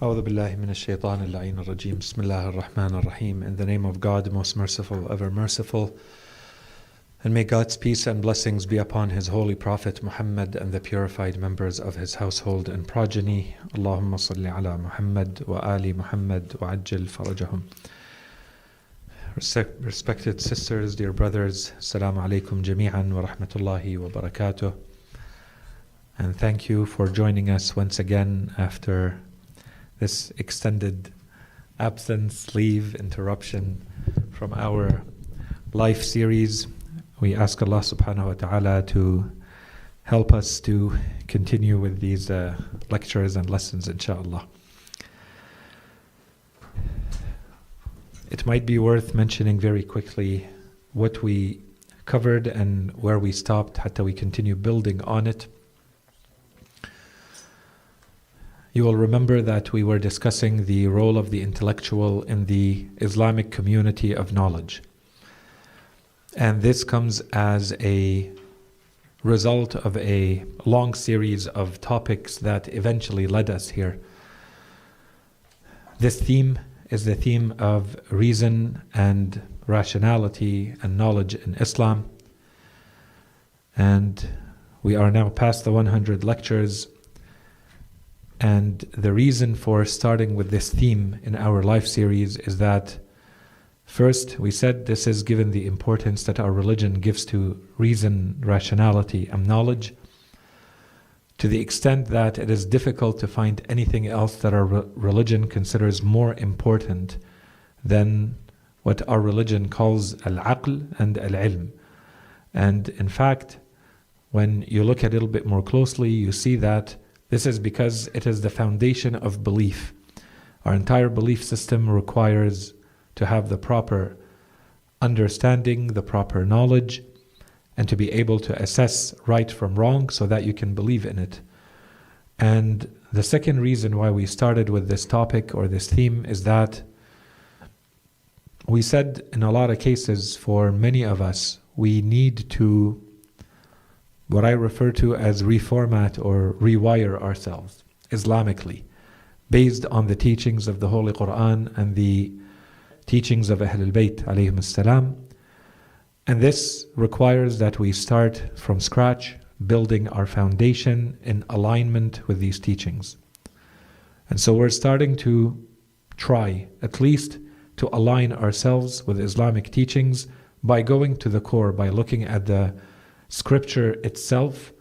أعوذ بالله من الشيطان اللعين الرجيم. بسم الله الرحمن الرحيم. In the name of God, most merciful, ever merciful. And may God's peace and blessings be upon His holy Prophet Muhammad and the purified members of his household and progeny. Allahumma salli ala Muhammad wa ali Muhammad wa ajil farajahum. Respected sisters, dear brothers, Assalamu alaikum jami'an wa rahmatullahi wa barakatuh. And thank you for joining us once again after this extended absence, leave, interruption from our life series. We ask Allah subhanahu wa ta'ala to help us to continue with these lectures and lessons, inshaAllah. It might be worth mentioning very quickly what we covered and where we stopped, hatta we continue building on it. You will remember that we were discussing the role of the intellectual in the Islamic community of knowledge. And this comes as a result of a long series of topics that eventually led us here. This theme is the theme of reason and rationality and knowledge in Islam. And we are now past the 100 lectures. And the reason for starting with this theme in our life series is that first, we said this is given the importance that our religion gives to reason, rationality, and knowledge, to the extent that it is difficult to find anything else that our religion considers more important than what our religion calls al-aql and al-ilm. And in fact, when you look at it a little bit more closely, you see that this is because it is the foundation of belief. Our entire belief system requires to have the proper understanding, the proper knowledge, and to be able to assess right from wrong so that you can believe in it. And the second reason why we started with this topic or this theme is that we said in a lot of cases for many of us, we need to what I refer to as reformat or rewire ourselves Islamically, based on the teachings of the Holy Quran and the teachings of Ahlul Bayt alayhim as-salam. And this requires that we start from scratch, building our foundation in alignment with these teachings. And so we're starting to try, at least, to align ourselves with Islamic teachings by going to the core, by looking at the Scripture itself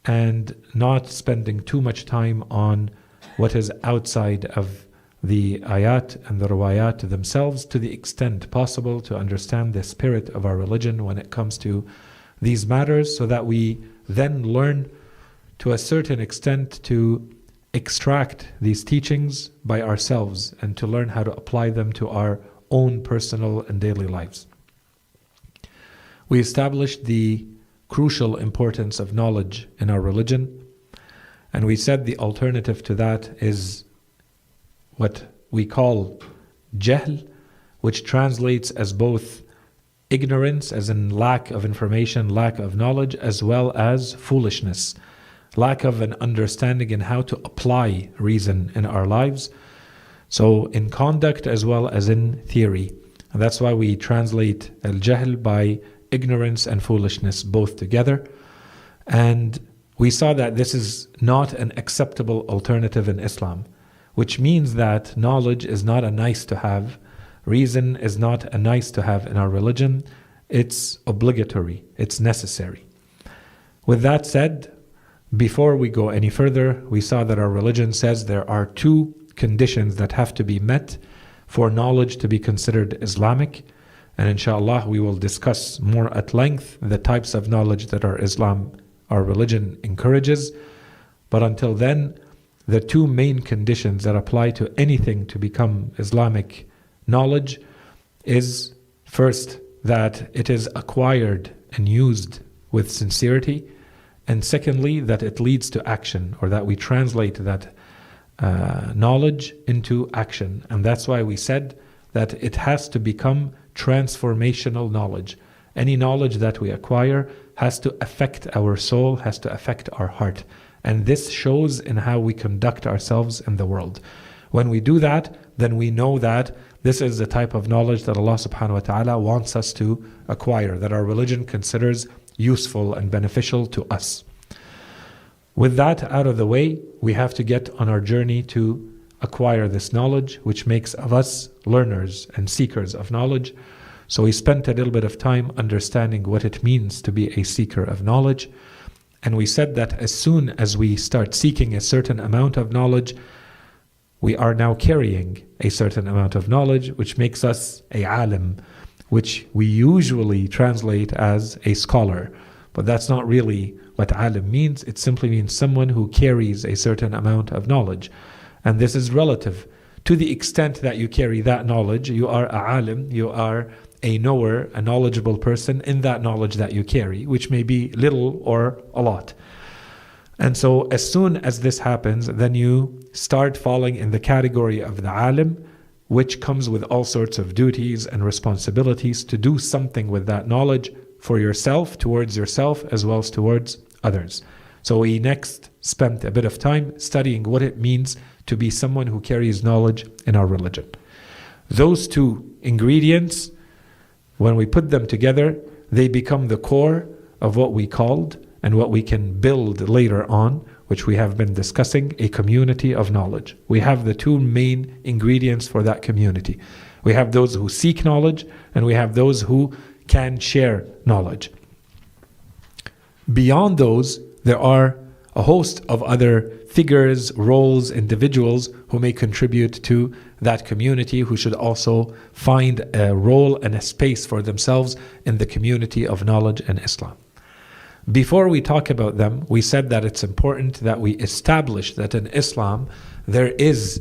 and not spending too much time on what is outside of the ayat and the riwayat themselves, to the extent possible to understand the spirit of our religion when it comes to these matters, so that we then learn to a certain extent to extract these teachings by ourselves and to learn how to apply them to our own personal and daily lives. We established the crucial importance of knowledge in our religion, and we said the alternative to that is what we call jahl, which translates as both ignorance, as in lack of information, lack of knowledge, as well as foolishness, lack of an understanding in how to apply reason in our lives, so in conduct as well as in theory. And that's why we translate al-jahl by ignorance and foolishness both together. And we saw that this is not an acceptable alternative in Islam, which means that knowledge is not a nice to have, reason is not a nice to have in our religion, it's obligatory, it's necessary. With that said, before we go any further, we saw that our religion says there are two conditions that have to be met for knowledge to be considered Islamic. And inshallah, we will discuss more at length the types of knowledge that our religion encourages. But until then, the two main conditions that apply to anything to become Islamic knowledge is first, that it is acquired and used with sincerity, and secondly, that it leads to action, or that we translate that knowledge into action. And that's why we said that it has to become transformational knowledge. Any knowledge that we acquire has to affect our soul, has to affect our heart. And this shows in how we conduct ourselves in the world. When we do that, then we know that this is the type of knowledge that Allah subhanahu wa ta'ala wants us to acquire, that our religion considers useful and beneficial to us. With that out of the way, we have to get on our journey to acquire this knowledge, which makes of us learners and seekers of knowledge. So we spent a little bit of time understanding what it means to be a seeker of knowledge. And we said that as soon as we start seeking a certain amount of knowledge, we are now carrying a certain amount of knowledge, which makes us a alim, which we usually translate as a scholar. But that's not really what alim means. It simply means someone who carries a certain amount of knowledge. And this is relative. To the extent that you carry that knowledge, you are a alim, you are a knower, a knowledgeable person in that knowledge that you carry, which may be little or a lot. And so as soon as this happens, then you start falling in the category of the alim, which comes with all sorts of duties and responsibilities to do something with that knowledge for yourself, towards yourself, as well as towards others. So we next spent a bit of time studying what it means to be someone who carries knowledge in our religion. Those two ingredients, when we put them together, they become the core of what we called and what we can build later on, which we have been discussing, a community of knowledge. We have the two main ingredients for that community. We have those who seek knowledge, and we have those who can share knowledge. Beyond those, there are a host of other figures, roles, individuals who may contribute to that community, who should also find a role and a space for themselves in the community of knowledge in Islam. Before we talk about them, we said that it's important that we establish that in Islam there is,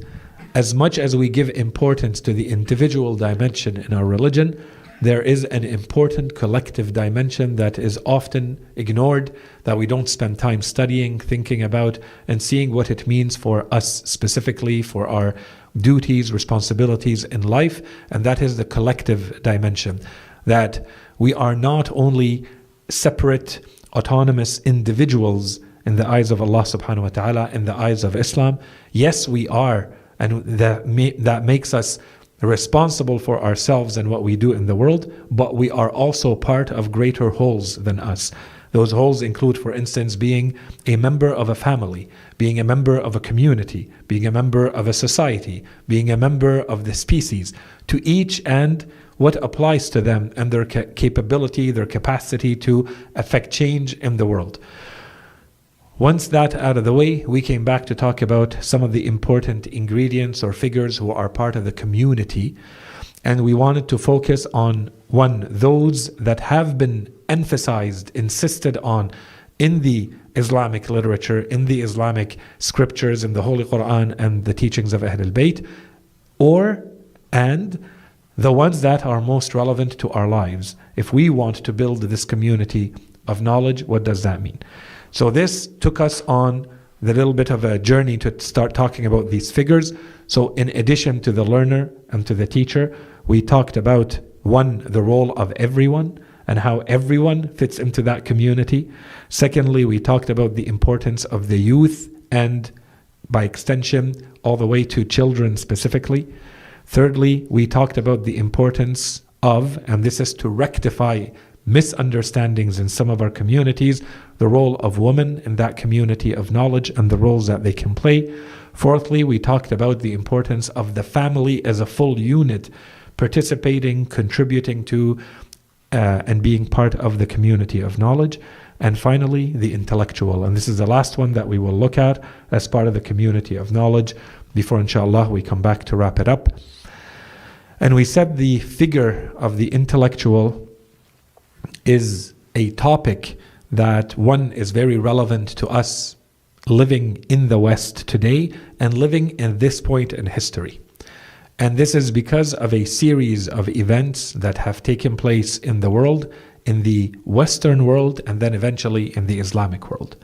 as much as we give importance to the individual dimension in our religion, there is an important collective dimension that is often ignored, that we don't spend time studying, thinking about, and seeing what it means for us specifically, for our duties, responsibilities in life, and that is the collective dimension. That we are not only separate, autonomous individuals in the eyes of Allah subhanahu wa ta'ala, in the eyes of Islam. Yes, we are, and that makes us responsible for ourselves and what we do in the world, but we are also part of greater wholes than us. Those wholes include, for instance, being a member of a family, being a member of a community, being a member of a society, being a member of the species, to each and what applies to them and their capability, their capacity to affect change in the world. Once that out of the way, we came back to talk about some of the important ingredients or figures who are part of the community. And we wanted to focus on, one, those that have been emphasized, insisted on in the Islamic literature, in the Islamic scriptures, in the Holy Quran and the teachings of Ahl al-Bayt, and the ones that are most relevant to our lives. If we want to build this community of knowledge, what does that mean? So this took us on the little bit of a journey to start talking about these figures. So in addition to the learner and to the teacher, we talked about, one, the role of everyone and how everyone fits into that community. Secondly, we talked about the importance of the youth and by extension all the way to children specifically. Thirdly, we talked about the importance of, and this is to rectify misunderstandings in some of our communities, the role of women in that community of knowledge and the roles that they can play. Fourthly, we talked about the importance of the family as a full unit, participating, contributing to, and being part of the community of knowledge. And finally, the intellectual. And this is the last one that we will look at as part of the community of knowledge before, inshallah, we come back to wrap it up. And we said the figure of the intellectual is a topic that, one, is very relevant to us living in the West today and living in this point in history. And this is because of a series of events that have taken place in the world, in the Western world, and then eventually in the Islamic world.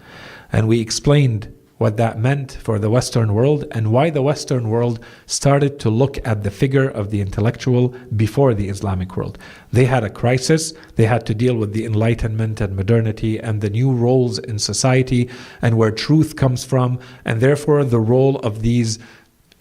And we explained what that meant for the Western world and why the Western world started to look at the figure of the intellectual before the Islamic world. They had a crisis. They had to deal with the Enlightenment and modernity and the new roles in society and where truth comes from, and therefore the role of these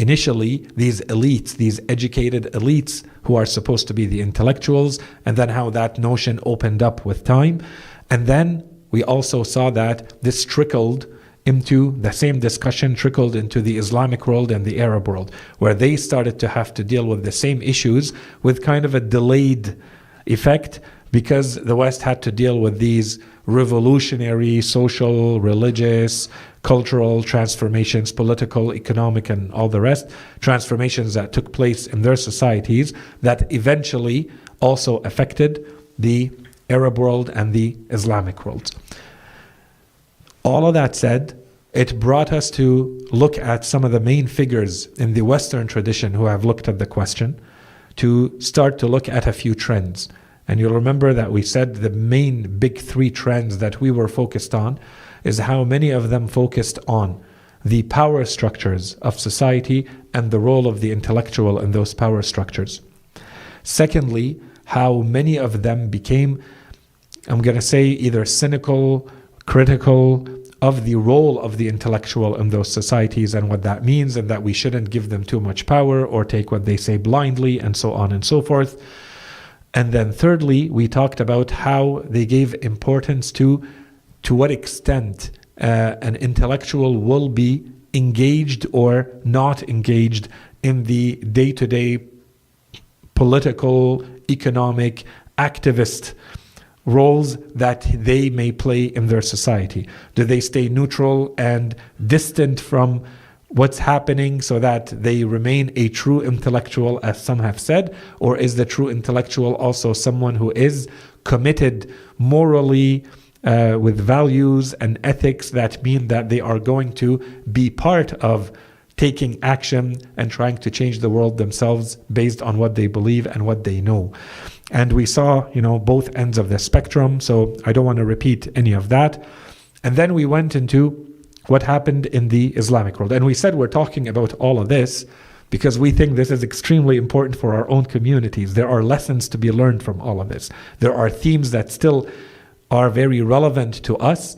initially these elites, these educated elites who are supposed to be the intellectuals, and then how that notion opened up with time. And then we also saw that this trickled into the same discussion, trickled into the Islamic world and the Arab world, where they started to have to deal with the same issues with kind of a delayed effect, because the West had to deal with these revolutionary, social, religious, cultural transformations, political, economic, and all the rest, transformations that took place in their societies that eventually also affected the Arab world and the Islamic world. All of that said, it brought us to look at some of the main figures in the Western tradition who have looked at the question, to start to look at a few trends. And you'll remember that we said the main big three trends that we were focused on is how many of them focused on the power structures of society and the role of the intellectual in those power structures. Secondly, how many of them became, I'm going to say, either cynical, critical of the role of the intellectual in those societies and what that means, and that we shouldn't give them too much power or take what they say blindly, and so on and so forth. And then thirdly, we talked about how they gave importance to what extent an intellectual will be engaged or not engaged in the day-to-day political, economic, activist roles that they may play in their society. Do they stay neutral and distant from what's happening so that they remain a true intellectual, as some have said? Or is the true intellectual also someone who is committed morally with values and ethics that mean that they are going to be part of taking action and trying to change the world themselves based on what they believe and what they know? And we saw, both ends of the spectrum, so I don't want to repeat any of that. And then we went into what happened in the Islamic world. And we said we're talking about all of this because we think this is extremely important for our own communities. There are lessons to be learned from all of this. There are themes that still are very relevant to us.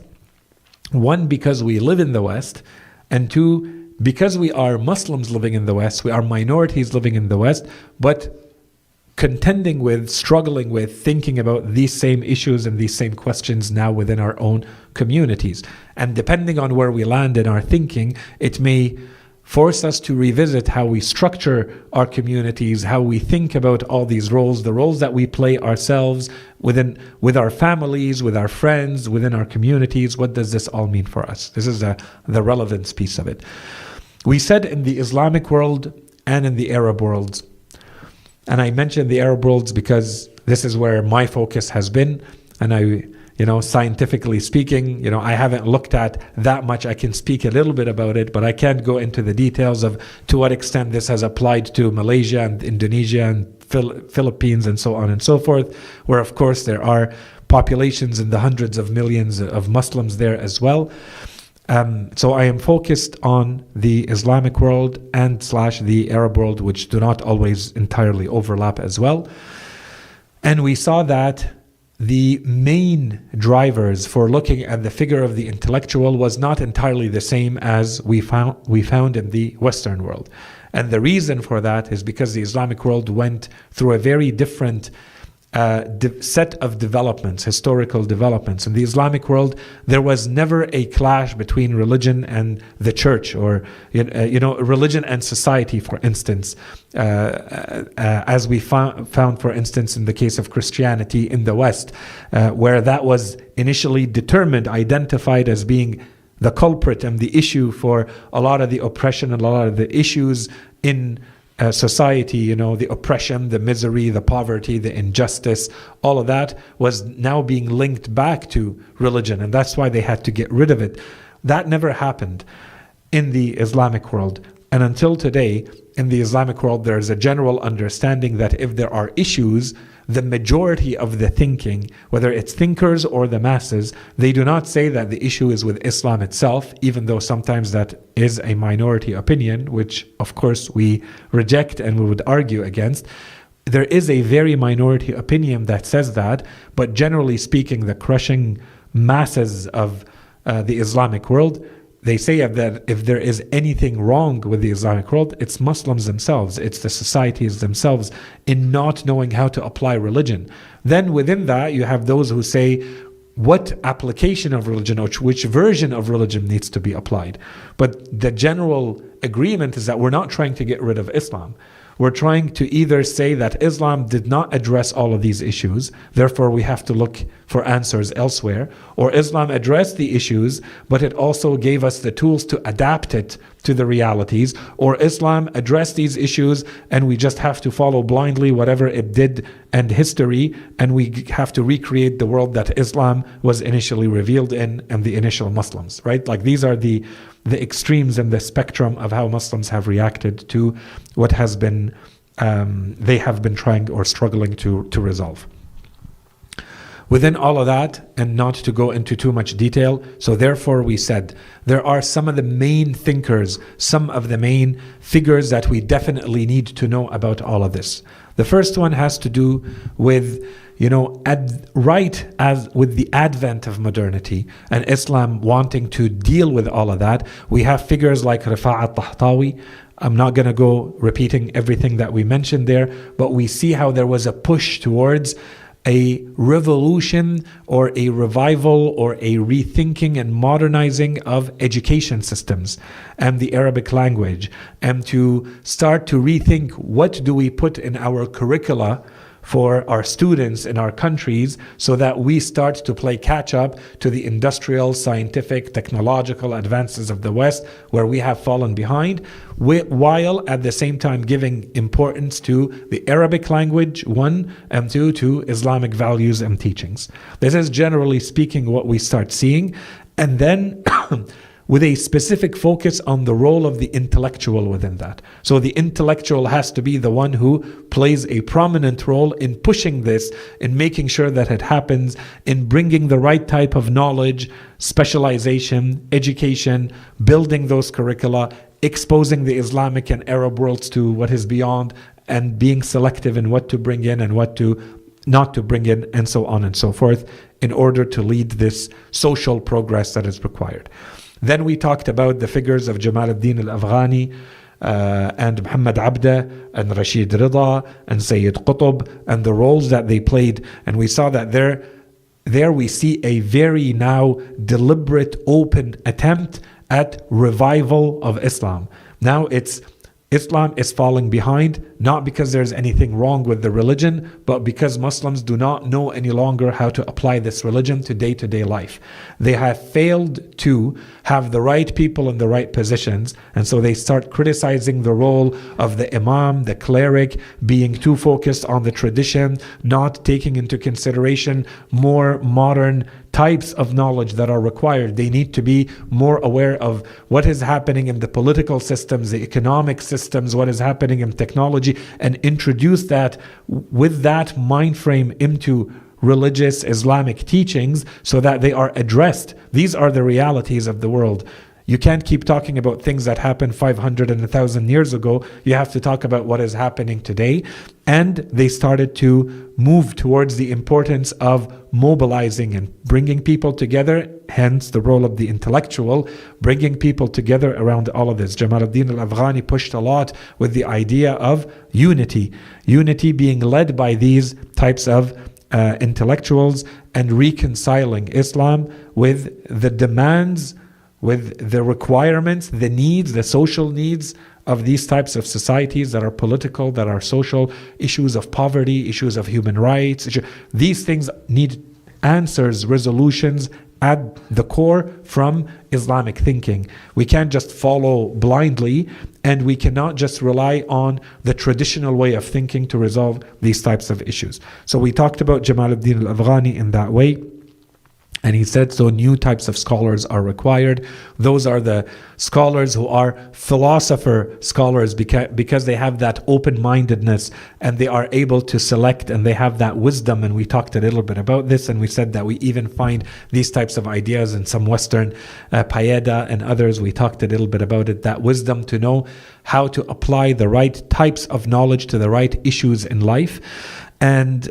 One, because we live in the West, and two, because we are Muslims living in the West, we are minorities living in the West, but contending with, struggling with, thinking about these same issues and these same questions now within our own communities. And depending on where we land in our thinking, it may force us to revisit how we structure our communities, how we think about all these roles, the roles that we play ourselves with our families, with our friends, within our communities. What does this all mean for us? This is the relevance piece of it. We said in the Islamic world and in the Arab world, and I mentioned the Arab worlds because this is where my focus has been. And I, scientifically speaking, I haven't looked at that much. I can speak a little bit about it, but I can't go into the details of to what extent this has applied to Malaysia and Indonesia and Philippines and so on and so forth, where of course there are populations in the hundreds of millions of Muslims there as well. So I am focused on the Islamic world and / the Arab world, which do not always entirely overlap as well. And we saw that the main drivers for looking at the figure of the intellectual was not entirely the same as we found in the Western world. And the reason for that is because the Islamic world went through a very different set of developments, historical developments. In the Islamic world, there was never a clash between religion and the church, or religion and society, for instance, as we found, for instance, in the case of Christianity in the West, where that was initially determined, identified as being the culprit and the issue for a lot of the oppression and a lot of the issues in society, the oppression, the misery, the poverty, the injustice, all of that was now being linked back to religion, and that's why they had to get rid of it. That never happened in the Islamic world. And until today, in the Islamic world, there is a general understanding that if there are issues, the majority of the thinking, whether it's thinkers or the masses, they do not say that the issue is with Islam itself, even though sometimes that is a minority opinion, which of course we reject and we would argue against. There is a very minority opinion that says that, but generally speaking, the crushing masses of the Islamic world they say that if there is anything wrong with the Islamic world, it's Muslims themselves, it's the societies themselves in not knowing how to apply religion. Then within that, you have those who say, what application of religion or which version of religion needs to be applied. But the general agreement is that we're not trying to get rid of Islam. We're trying to either say that Islam did not address all of these issues, therefore we have to look for answers elsewhere, or Islam addressed the issues, but it also gave us the tools to adapt it to the realities, or Islam addressed these issues and we just have to follow blindly whatever it did and history, and we have to recreate the world that Islam was initially revealed in and the initial Muslims, right? Like these are the extremes in the spectrum of how Muslims have reacted to what has been, they have been trying or struggling to resolve. Within all of that, and not to go into too much detail, so therefore we said there are some of the main thinkers, some of the main figures that we definitely need to know about all of this. The first one has to do with, right as with the advent of modernity and Islam wanting to deal with all of that, we have figures like Rifa' al-Tahtawi. I'm not going to go repeating everything that we mentioned there, but we see how there was a push towards a revolution or a revival or a rethinking and modernizing of education systems and the Arabic language, and to start to rethink what do we put in our curricula for our students in our countries so that we start to play catch up to the industrial, scientific, technological advances of the West where we have fallen behind, while at the same time giving importance to the Arabic language, one, and two, to Islamic values and teachings. This is generally speaking what we start seeing. And then with a specific focus on the role of the intellectual within that. So the intellectual has to be the one who plays a prominent role in pushing this, in making sure that it happens, in bringing the right type of knowledge, specialization, education, building those curricula, exposing the Islamic and Arab worlds to what is beyond, and being selective in what to bring in and what to not to bring in, and so on and so forth, in order to lead this social progress that is required. Then we talked about the figures of Jamal ad-Din al-Afghani and Muhammad Abbid and Rashid Rida and Sayid Qutb and the roles that they played. And we saw that there we see a very now deliberate, open attempt at revival of Islam. Now Islam is falling behind, not because there's anything wrong with the religion, but because Muslims do not know any longer how to apply this religion to day-to-day life. They have failed to have the right people in the right positions, and so they start criticizing the role of the imam, the cleric, being too focused on the tradition, not taking into consideration more modern types of knowledge that are required. They need to be more aware of what is happening in the political systems, the economic systems, what is happening in technology, and introduce that with that mind frame into religious Islamic teachings so that they are addressed. These are the realities of the world. You can't keep talking about things that happened 500 and 1,000 years ago. You have to talk about what is happening today. And they started to move towards the importance of mobilizing and bringing people together, hence the role of the intellectual, bringing people together around all of this. Jamal ad-Din al-Afghani pushed a lot with the idea of unity being led by these types of intellectuals, and reconciling Islam with the demands, with the requirements, the needs, the social needs of these types of societies that are political, that are social, issues of poverty, issues of human rights. These things need answers, resolutions at the core from Islamic thinking. We can't just follow blindly, and we cannot just rely on the traditional way of thinking to resolve these types of issues. So we talked about Jamal ad-Din al-Afghani in that way. And he said, so new types of scholars are required. Those are the scholars who are philosopher scholars because they have that open-mindedness and they are able to select and they have that wisdom. And we talked a little bit about this, and we said that we even find these types of ideas in some Western Paeda and others. We talked a little bit about it, that wisdom to know how to apply the right types of knowledge to the right issues in life. And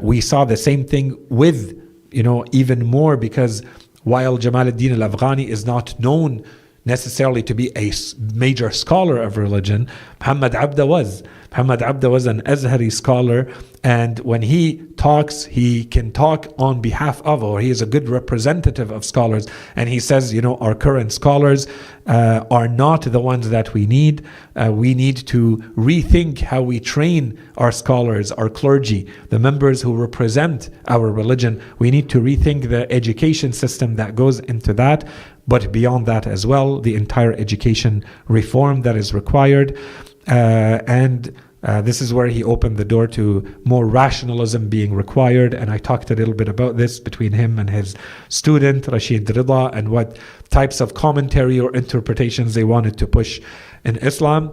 we saw the same thing with even more, because while Jamal ad-Din al-Afghani is not known necessarily to be a major scholar of religion. Muhammad Abbid was. Muhammad Abbid was an Azhari scholar, and when he talks, he can talk on behalf of, or he is a good representative of scholars, and he says, our current scholars are not the ones that we need. We need to rethink how we train our scholars, our clergy, the members who represent our religion. We need to rethink the education system that goes into that, but beyond that as well, the entire education reform that is required. And this is where he opened the door to more rationalism being required. And I talked a little bit about this between him and his student, Rashid Rida, and what types of commentary or interpretations they wanted to push in Islam,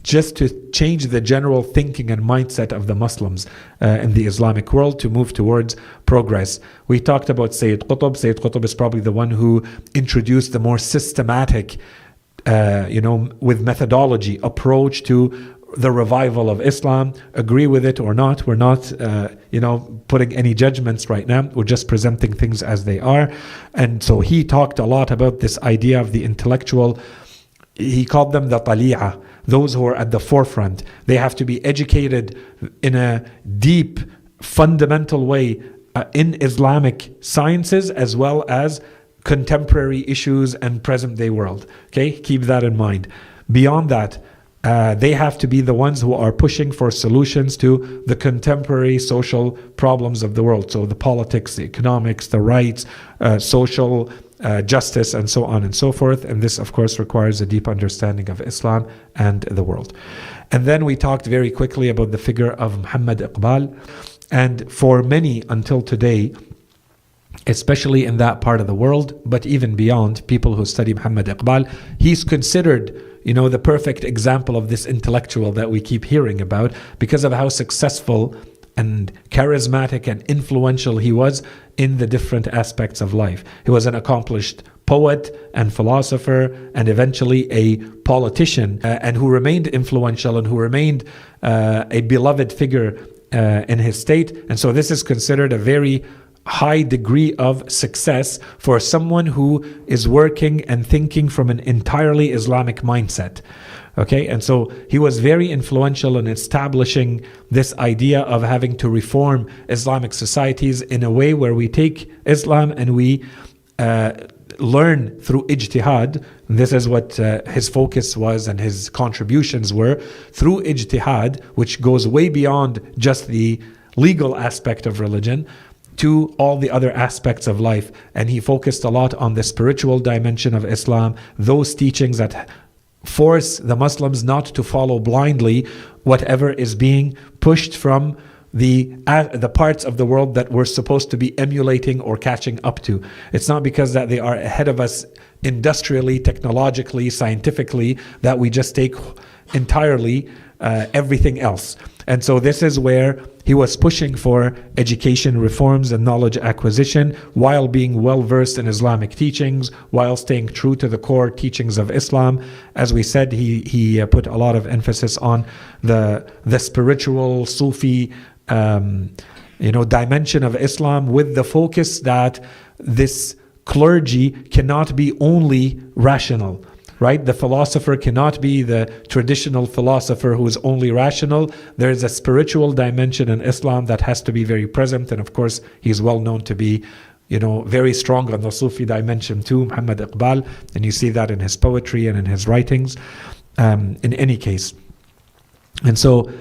just to change the general thinking and mindset of the Muslims in the Islamic world to move towards progress. We talked about Sayid Qutb. Sayid Qutb is probably the one who introduced the more systematic, with methodology approach to the revival of Islam. Agree with it or not, we're not, putting any judgments right now. We're just presenting things as they are. And so he talked a lot about this idea of the intellectual. He called them the tali'a, those who are at the forefront. They have to be educated in a deep, fundamental way in Islamic sciences as well as contemporary issues and present-day world. Okay, keep that in mind. Beyond that, they have to be the ones who are pushing for solutions to the contemporary social problems of the world. So the politics, the economics, the rights, social justice, and so on and so forth. And this, of course, requires a deep understanding of Islam and the world. And then we talked very quickly about the figure of Muhammad Iqbal. And for many until today, especially in that part of the world, but even beyond, people who study Muhammad Iqbal, he's considered the perfect example of this intellectual that we keep hearing about because of how successful and charismatic and influential he was in the different aspects of life. He was an accomplished poet and philosopher and eventually a politician, and who remained influential and who remained a beloved figure in his state. And so this is considered a very high degree of success for someone who is working and thinking from an entirely Islamic mindset. Okay, and so he was very influential in establishing this idea of having to reform Islamic societies in a way where we take Islam and we learn through ijtihad. This is what his focus was and his contributions were, through ijtihad, which goes way beyond just the legal aspect of religion, to all the other aspects of life. And he focused a lot on the spiritual dimension of Islam, those teachings that force the Muslims not to follow blindly whatever is being pushed from the parts of the world that we're supposed to be emulating or catching up to. It's not because that they are ahead of us industrially, technologically, scientifically, that we just take entirely everything else. And so this is where he was pushing for education reforms and knowledge acquisition while being well versed in Islamic teachings, while staying true to the core teachings of Islam. As we said, he put a lot of emphasis on the spiritual Sufi dimension of Islam, with the focus that this clergy cannot be only rational. Right? The philosopher cannot be the traditional philosopher who is only rational. There is a spiritual dimension in Islam that has to be very present. And of course, he's well known to be, very strong on the Sufi dimension too, Muhammad Iqbal. And you see that in his poetry and in his writings, in any case. And so,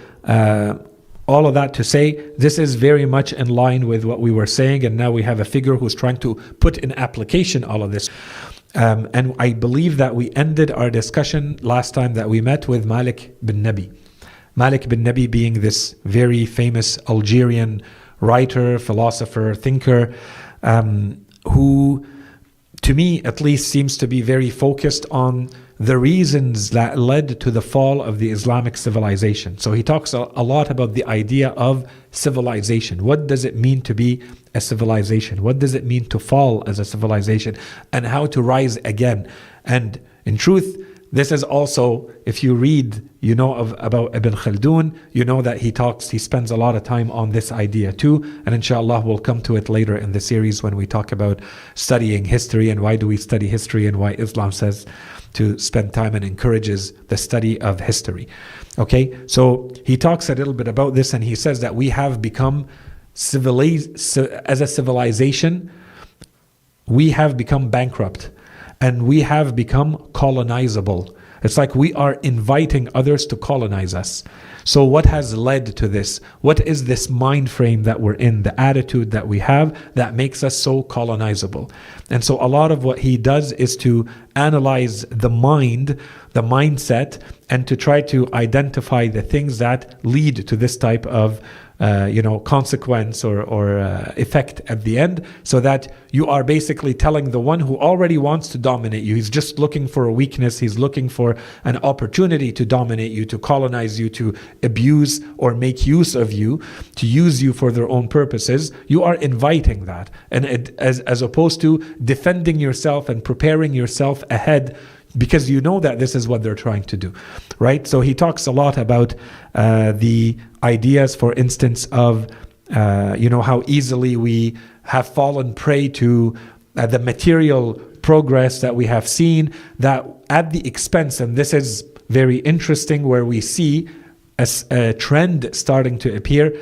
all of that to say, this is very much in line with what we were saying. And now we have a figure who's trying to put in application all of this. And I believe that we ended our discussion last time that we met with Malik bin Nabi. Malik bin Nabi being this very famous Algerian writer, philosopher, thinker, who, to me at least, seems to be very focused on the reasons that led to the fall of the Islamic civilization. So he talks a lot about the idea of civilization. What does it mean to be a civilization? What does it mean to fall as a civilization? And how to rise again? And in truth, This is also, if you read, about Ibn Khaldun, that he spends a lot of time on this idea too. And inshallah, we'll come to it later in the series when we talk about studying history and why do we study history and why Islam says to spend time and encourages the study of history. Okay, so he talks a little bit about this, and he says that we have become as a civilization, we have become bankrupt and we have become colonizable. It's like we are inviting others to colonize us. So what has led to this? What is this mind frame that we're in, the attitude that we have that makes us so colonizable? And so a lot of what he does is to analyze the mind, the mindset, and to try to identify the things that lead to this type of consequence or effect at the end, so that you are basically telling the one who already wants to dominate you, he's just looking for a weakness, he's looking for an opportunity to dominate you, to colonize you, to abuse or make use of you, to use you for their own purposes. You are inviting that, and as opposed to defending yourself and preparing yourself ahead, because you know that this is what they're trying to do, right? So he talks a lot about the ideas, for instance, of how easily we have fallen prey to the material progress that we have seen, that at the expense, and this is very interesting, where we see a trend starting to appear,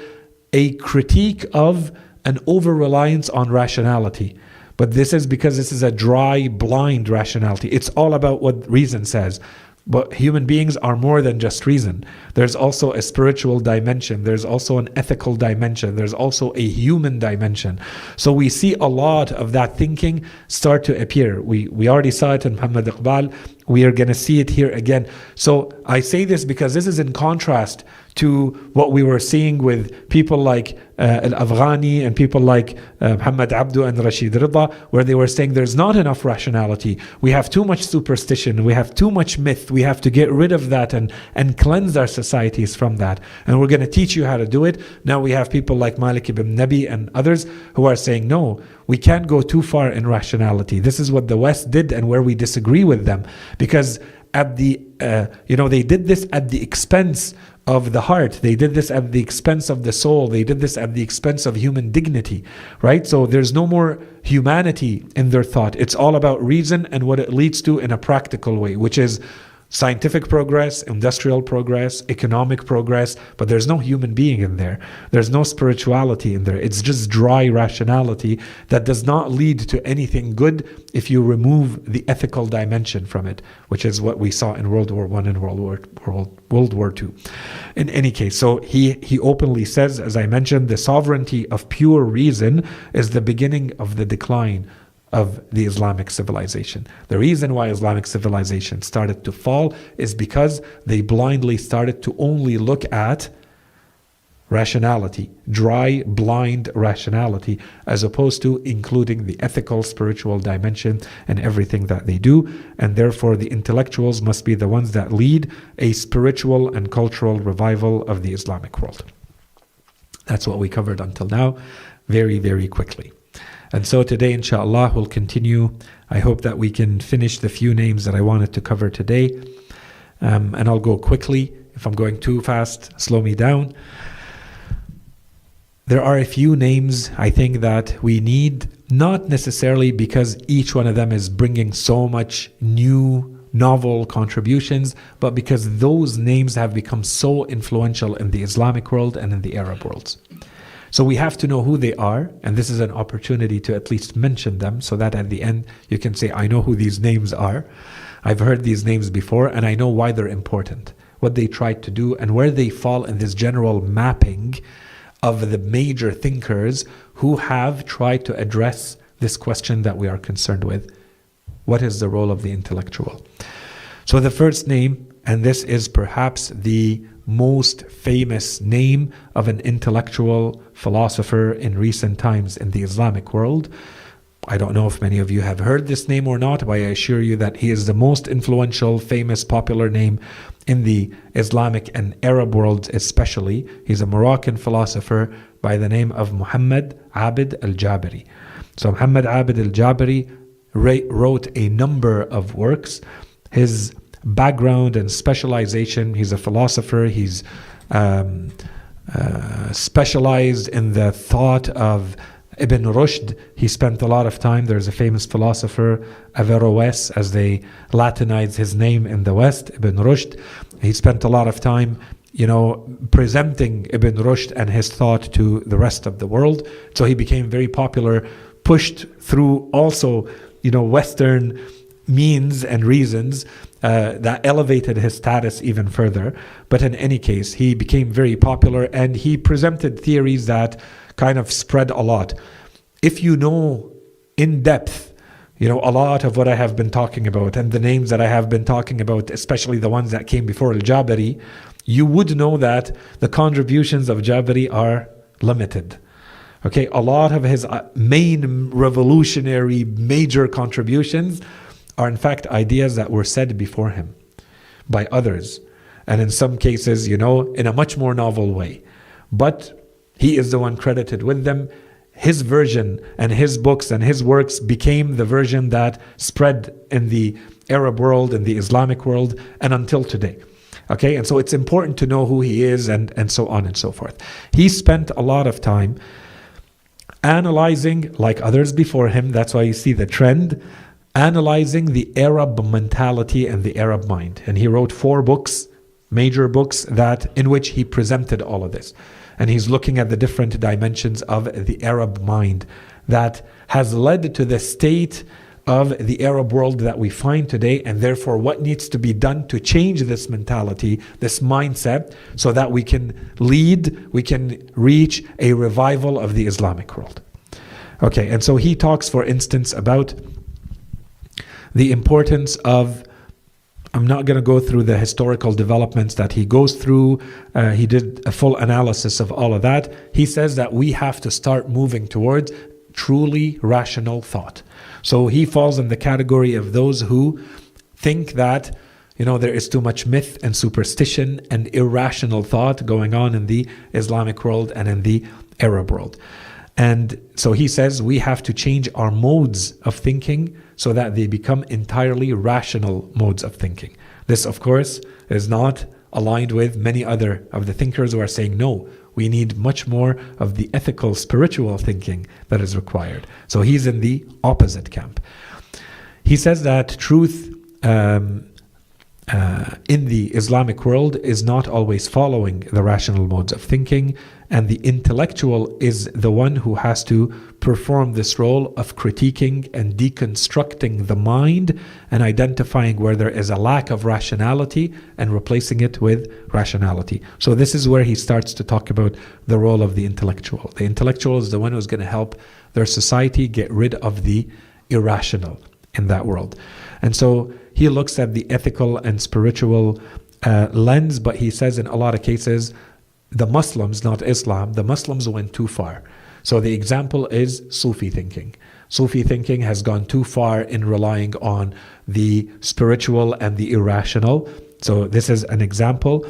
a critique of an over-reliance on rationality. But this is because this is a dry, blind rationality. It's all about what reason says. But human beings are more than just reason. There's also a spiritual dimension. There's also an ethical dimension. There's also a human dimension. So we see a lot of that thinking start to appear. We already saw it in Muhammad Iqbal. We are going to see it here again. So I say this because this is in contrast to what we were seeing with people like Al-Afghani and people like Muhammad Abdu and Rashid Rida, where they were saying there's not enough rationality. We have too much superstition. We have too much myth. We have to get rid of that and cleanse our societies from that. And we're going to teach you how to do it. Now we have people like Malik ibn Nabi and others who are saying, no, we can't go too far in rationality. This is what the West did and where we disagree with them. Because at the, they did this at the expense of the heart. They did this at the expense of the soul. They did this at the expense of human dignity, right? So there's no more humanity in their thought. It's all about reason and what it leads to in a practical way, which is scientific progress, industrial progress, economic progress, but there's no human being in there. There's no spirituality in there. It's just dry rationality that does not lead to anything good if you remove the ethical dimension from it, which is what we saw in World War I and World War II. In any case, so he openly says, as I mentioned, the sovereignty of pure reason is the beginning of the decline of the Islamic civilization. The reason why Islamic civilization started to fall is because they blindly started to only look at rationality, dry, blind rationality, as opposed to including the ethical, spiritual dimension in everything that they do. And therefore the intellectuals must be the ones that lead a spiritual and cultural revival of the Islamic world. That's what we covered until now, very, very quickly. And so today, inshallah, we'll continue. I hope that we can finish the few names that I wanted to cover today. And I'll go quickly. If I'm going too fast, slow me down. There are a few names I think that we need, not necessarily because each one of them is bringing so much new, novel contributions, but because those names have become so influential in the Islamic world and in the Arab worlds. So we have to know who they are, and this is an opportunity to at least mention them so that at the end you can say, I know who these names are. I've heard these names before and I know why they're important, what they tried to do, and where they fall in this general mapping of the major thinkers who have tried to address this question that we are concerned with. What is the role of the intellectual? So the first name, and this is perhaps the most famous name of an intellectual philosopher in recent times in the Islamic world. I don't know if many of you have heard this name or not, but I assure you that he is the most influential, famous, popular name in the Islamic and Arab worlds especially. He's a Moroccan philosopher by the name of Muhammad Abbid al-Jabiri. So Muhammad Abbid al-Jabiri wrote a number of works. His background and specialization. He's a philosopher. He's specialized in the thought of Ibn Rushd. He spent a lot of time. There's a famous philosopher, Averroes, as they Latinize his name in the West, Ibn Rushd. He spent a lot of time, presenting Ibn Rushd and his thought to the rest of the world. So he became very popular, pushed through also, Western means and reasons that elevated his status even further. But in any case, he became very popular, and he presented theories that kind of spread a lot. If you know in depth, a lot of what I have been talking about and the names that I have been talking about, especially the ones that came before al-Jabari, you would know that the contributions of Jabari are limited. Okay, a lot of his main revolutionary major contributions are in fact ideas that were said before him by others, and in some cases, in a much more novel way. But he is the one credited with them. His version and his books and his works became the version that spread in the Arab world, in the Islamic world, and until today. Okay, and so it's important to know who he is and so on and so forth. He spent a lot of time analyzing, like others before him, that's why you see the trend, analyzing the Arab mentality and the Arab mind. And he wrote 4 books, major books, in which he presented all of this. And he's looking at the different dimensions of the Arab mind that has led to the state of the Arab world that we find today, and therefore what needs to be done to change this mentality, this mindset, so that we can reach a revival of the Islamic world. Okay, and so he talks, for instance, about the importance of, I'm not going to go through the historical developments that he goes through. He did a full analysis of all of that. He says that we have to start moving towards truly rational thought. So he falls in the category of those who think that, there is too much myth and superstition and irrational thought going on in the Islamic world and in the Arab world. And so he says we have to change our modes of thinking so that they become entirely rational modes of thinking. This, of course, is not aligned with many other of the thinkers who are saying, no, we need much more of the ethical, spiritual thinking that is required. So he's in the opposite camp. He says that truth in the Islamic world is not always following the rational modes of thinking, and the intellectual is the one who has to perform this role of critiquing and deconstructing the mind and identifying where there is a lack of rationality and replacing it with rationality. So this is where he starts to talk about the role of the intellectual. The intellectual is the one who's going to help their society get rid of the irrational in that world. And so he looks at the ethical and spiritual lens, but he says in a lot of cases, the Muslims, not Islam, the Muslims went too far. So the example is Sufi thinking. Sufi thinking has gone too far in relying on the spiritual and the irrational. So this is an example,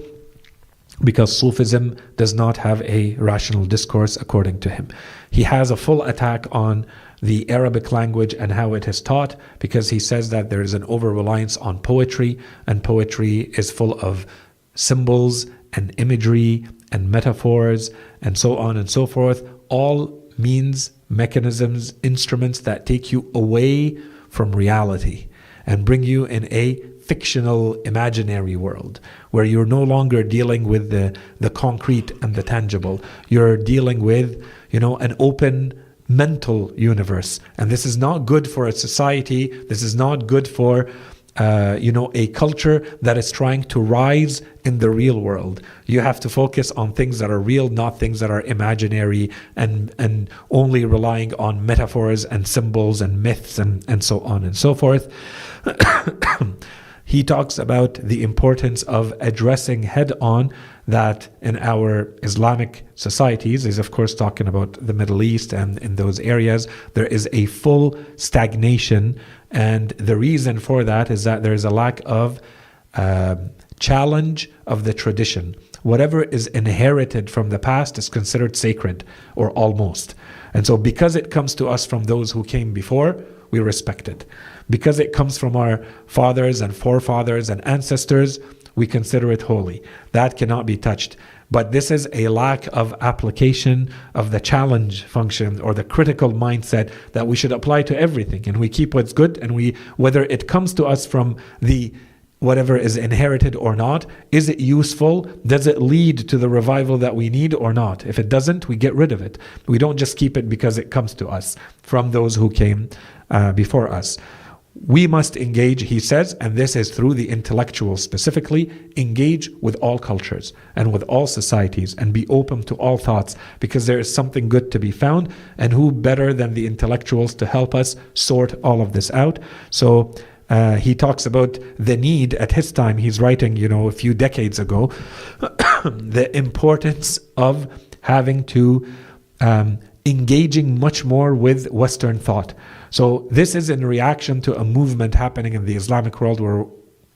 because Sufism does not have a rational discourse according to him. He has a full attack on the Arabic language and how it is taught, because he says that there is an over-reliance on poetry, and poetry is full of symbols and imagery and metaphors and so on and so forth, all means, mechanisms, instruments that take you away from reality and bring you in a fictional, imaginary world where you're no longer dealing with the concrete and the tangible. You're dealing with, an open mental universe. And this is not good for a society. This is not good for a culture that is trying to rise in the real world. You have to focus on things that are real, not things that are imaginary and only relying on metaphors and symbols and myths and so on and so forth. He talks about the importance of addressing head-on that in our Islamic societies, he's of course talking about the Middle East and in those areas, there is a full stagnation. And the reason for that is that there is a lack of challenge of the tradition. Whatever is inherited from the past is considered sacred, or almost. And so because it comes to us from those who came before, we respect it. Because it comes from our fathers and forefathers and ancestors, we consider it holy. That cannot be touched. But this is a lack of application of the challenge function or the critical mindset that we should apply to everything. And we keep what's good, and whether it comes to us from the whatever is inherited or not, is it useful? Does it lead to the revival that we need or not? If it doesn't, we get rid of it. We don't just keep it because it comes to us from those who came before us. We must engage, he says, and this is through the intellectuals specifically, engage with all cultures and with all societies and be open to all thoughts, because there is something good to be found, and who better than the intellectuals to help us sort all of this out. So he talks about the need at his time, he's writing, a few decades ago, the importance of having to engaging much more with Western thought. So this is in reaction to a movement happening in the Islamic world where,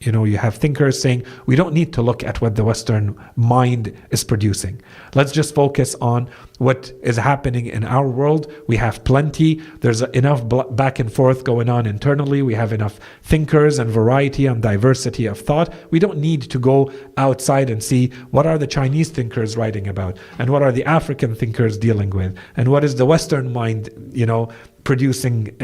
you have thinkers saying, we don't need to look at what the Western mind is producing. Let's just focus on what is happening in our world. We have plenty. There's enough back and forth going on internally. We have enough thinkers and variety and diversity of thought. We don't need to go outside and see what are the Chinese thinkers writing about, and what are the African thinkers dealing with, and what is the Western mind, producing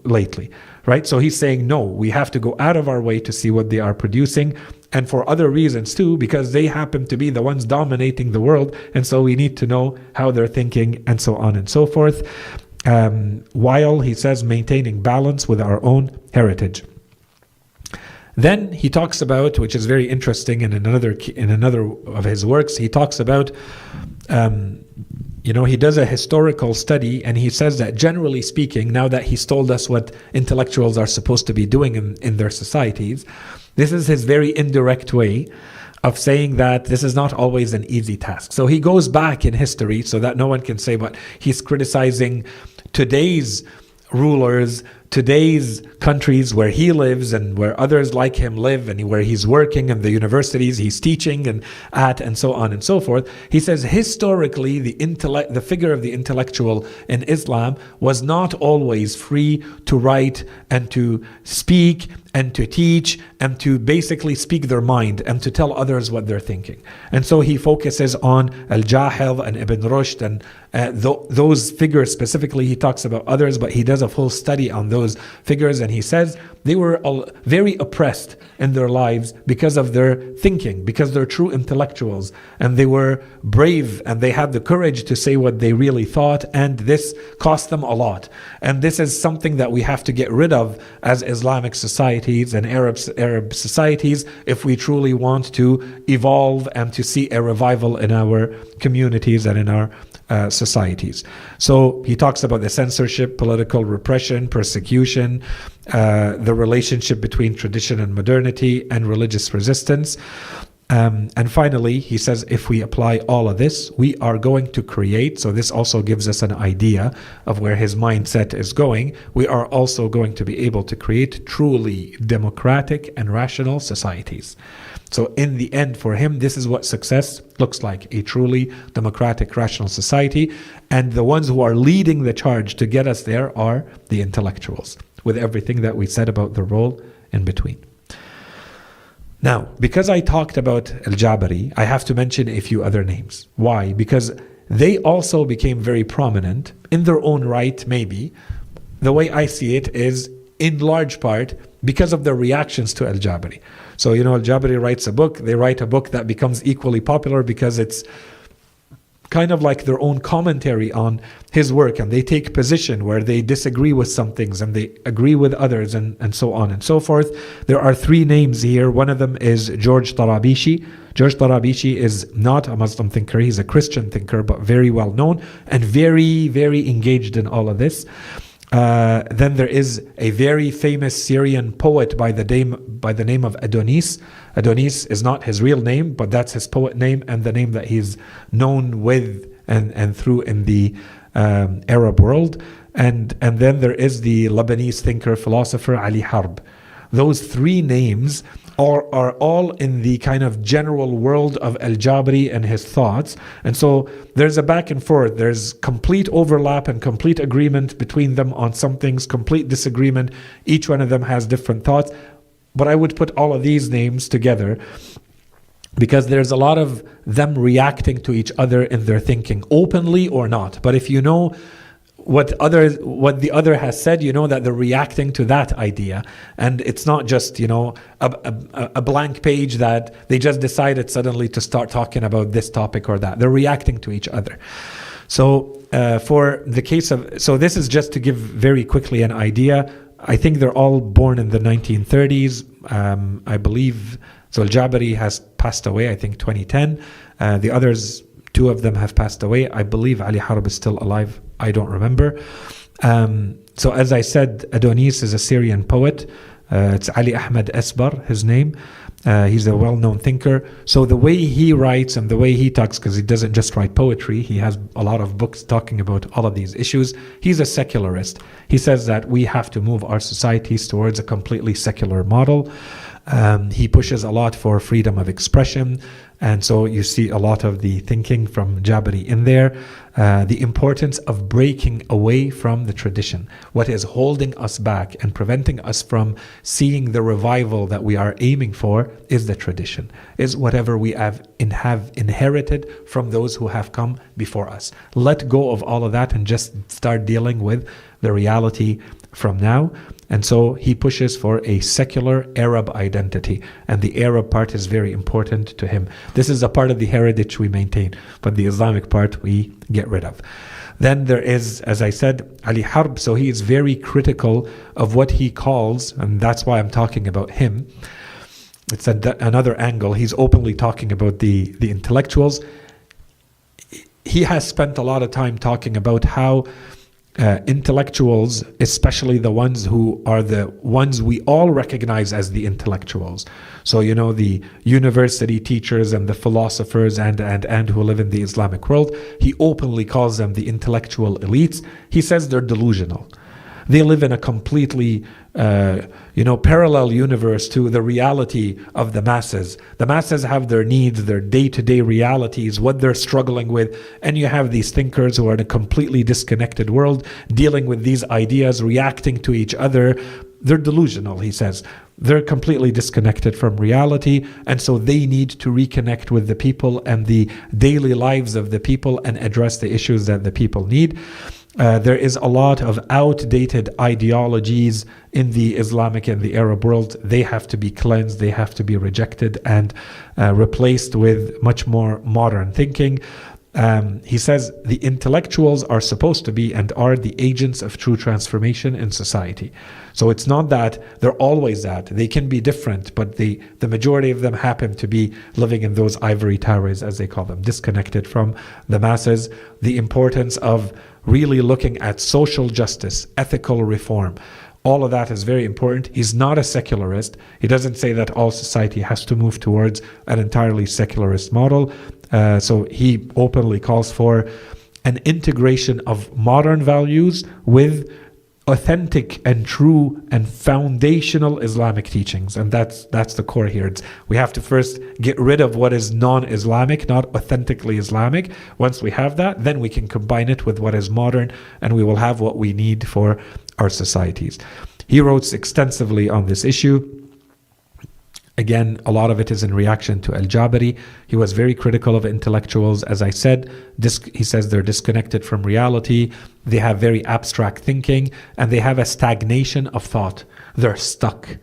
lately. Right? So he's saying, no, we have to go out of our way to see what they are producing, and for other reasons too, because they happen to be the ones dominating the world, and so we need to know how they're thinking, and so on and so forth, while, he says, maintaining balance with our own heritage. Then he talks about, which is very interesting, in another of his works, he talks about he does a historical study, and he says that generally speaking, now that he's told us what intellectuals are supposed to be doing in their societies, this is his very indirect way of saying that this is not always an easy task. So he goes back in history so that no one can say, but he's criticizing today's rulers, today's countries where he lives and where others like him live, and where he's working, and the universities he's teaching and so on and so forth. He says historically the figure of the intellectual in Islam was not always free to write and to speak and to teach and to basically speak their mind and to tell others what they're thinking. And so he focuses on al-Jahil and Ibn Rushd and those figures specifically. He talks about others, but he does a full study on those figures, and he says they were all very oppressed in their lives because of their thinking, because they're true intellectuals, and they were brave, and they had the courage to say what they really thought, and this cost them a lot. And this is something that we have to get rid of as Islamic societies and Arab societies if we truly want to evolve and to see a revival in our communities and in our societies. So he talks about the censorship, political repression, persecution, the relationship between tradition and modernity, and religious resistance. And finally, he says, if we apply all of this, we are going to create, so this also gives us an idea of where his mindset is going, we are also going to be able to create truly democratic and rational societies. So in the end, for him, this is what success looks like, a truly democratic, rational society. And the ones who are leading the charge to get us there are the intellectuals, with everything that we said about the role in between. Now, because I talked about al-Jabari, I have to mention a few other names. Why? Because they also became very prominent in their own right, maybe. The way I see it is, in large part, because of their reactions to al-Jabari. So, al-Jabari writes a book, they write a book that becomes equally popular because it's kind of like their own commentary on his work, and they take position where they disagree with some things and they agree with others, and so on and so forth. There are three names here. One of them is George Tarabishi. George Tarabishi is not a Muslim thinker, he's a Christian thinker, but very well known and very, very engaged in all of this. Then there is a very famous Syrian poet by the name of Adonis. Adonis is not his real name, but that's his poet name and the name that he's known with and through in the Arab world. And then there is the Lebanese thinker, philosopher Ali Harb. Those three names are all in the kind of general world of al-Jabari and his thoughts. And so there's a back and forth. There's complete overlap and complete agreement between them on some things, complete disagreement. Each one of them has different thoughts. But I would put all of these names together because there's a lot of them reacting to each other in their thinking, openly or not. But if you know what the other has said, you know that they're reacting to that idea, and it's not just a blank page that they just decided suddenly to start talking about this topic or that. They're reacting to each other. So for the case of, so this is just to give very quickly an idea. I think they're all born in the 1930s. I believe, so al-Jabari has passed away, I think 2010. The others, two of them have passed away. I believe Ali Harb is still alive. I don't remember. So as I said, Adonis is a Syrian poet. It's Ali Ahmed Esbar, his name. He's a well-known thinker. So the way he writes and the way he talks, because he doesn't just write poetry, he has a lot of books talking about all of these issues. He's a secularist. He says that we have to move our societies towards a completely secular model. He pushes a lot for freedom of expression. And so you see a lot of the thinking from Jabari in there. The importance of breaking away from the tradition. What is holding us back and preventing us from seeing the revival that we are aiming for is the tradition, is whatever we have inherited from those who have come before us. Let go of all of that and just start dealing with the reality from now. And so he pushes for a secular Arab identity. And the Arab part is very important to him. This is a part of the heritage we maintain, but the Islamic part we get rid of. Then there is, as I said, Ali Harb. So he is very critical of what he calls, and that's why I'm talking about him. It's another angle. He's openly talking about the intellectuals. He has spent a lot of time talking about how intellectuals, especially the ones who are the ones we all recognize as the intellectuals. So, the university teachers and the philosophers and who live in the Islamic world, he openly calls them the intellectual elites. He says they're delusional. They live in a completely, parallel universe to the reality of the masses. The masses have their needs, their day-to-day realities, what they're struggling with. And you have these thinkers who are in a completely disconnected world, dealing with these ideas, reacting to each other. They're delusional, he says. They're completely disconnected from reality. And so they need to reconnect with the people and the daily lives of the people and address the issues that the people need. There is a lot of outdated ideologies in the Islamic and the Arab world. They have to be cleansed, they have to be rejected and replaced with much more modern thinking. He says the intellectuals are supposed to be and are the agents of true transformation in society. So it's not that they're always that. They can be different, but the majority of them happen to be living in those ivory towers, as they call them, disconnected from the masses. The importance of really looking at social justice, ethical reform. All of that is very important. He's not a secularist. He doesn't say that all society has to move towards an entirely secularist model. So he openly calls for an integration of modern values with authentic and true and foundational Islamic teachings. And that's the core here. We have to first get rid of what is non-Islamic, not authentically Islamic. Once we have that, then we can combine it with what is modern, and we will have what we need for our societies. He wrote extensively on this issue. Again, a lot of it is in reaction to al-Jabari. He was very critical of intellectuals. As I said, he says they're disconnected from reality. They have very abstract thinking, and they have a stagnation of thought. They're stuck.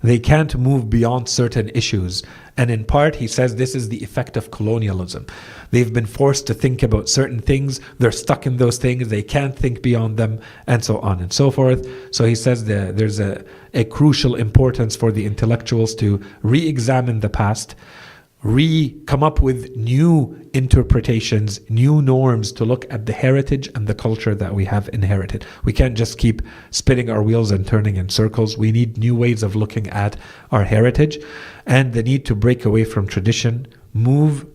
They can't move beyond certain issues. And in part, he says this is the effect of colonialism. They've been forced to think about certain things. They're stuck in those things. They can't think beyond them, and so on and so forth. So he says there's a crucial importance for the intellectuals to re-examine the past, come up with new interpretations, new norms to look at the heritage and the culture that we have inherited. We can't just keep spinning our wheels and turning in circles. We need new ways of looking at our heritage, and the need to break away from tradition, move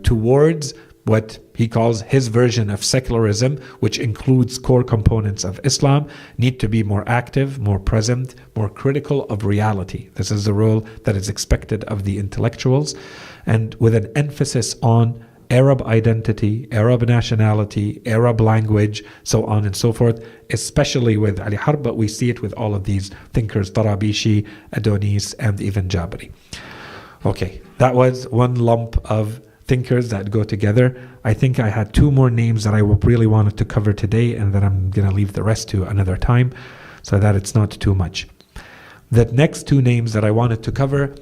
towards what he calls his version of secularism, which includes core components of Islam, need to be more active, more present, more critical of reality. This is the role that is expected of the intellectuals, and with an emphasis on Arab identity, Arab nationality, Arab language, so on and so forth, especially with Ali Harb, but we see it with all of these thinkers, Tarabishi, Adonis, and even Jabari. Okay, that was one lump of thinkers that go together. I think I had two more names that I really wanted to cover today, and then I'm going to leave the rest to another time so that it's not too much. The next two names that I wanted to cover,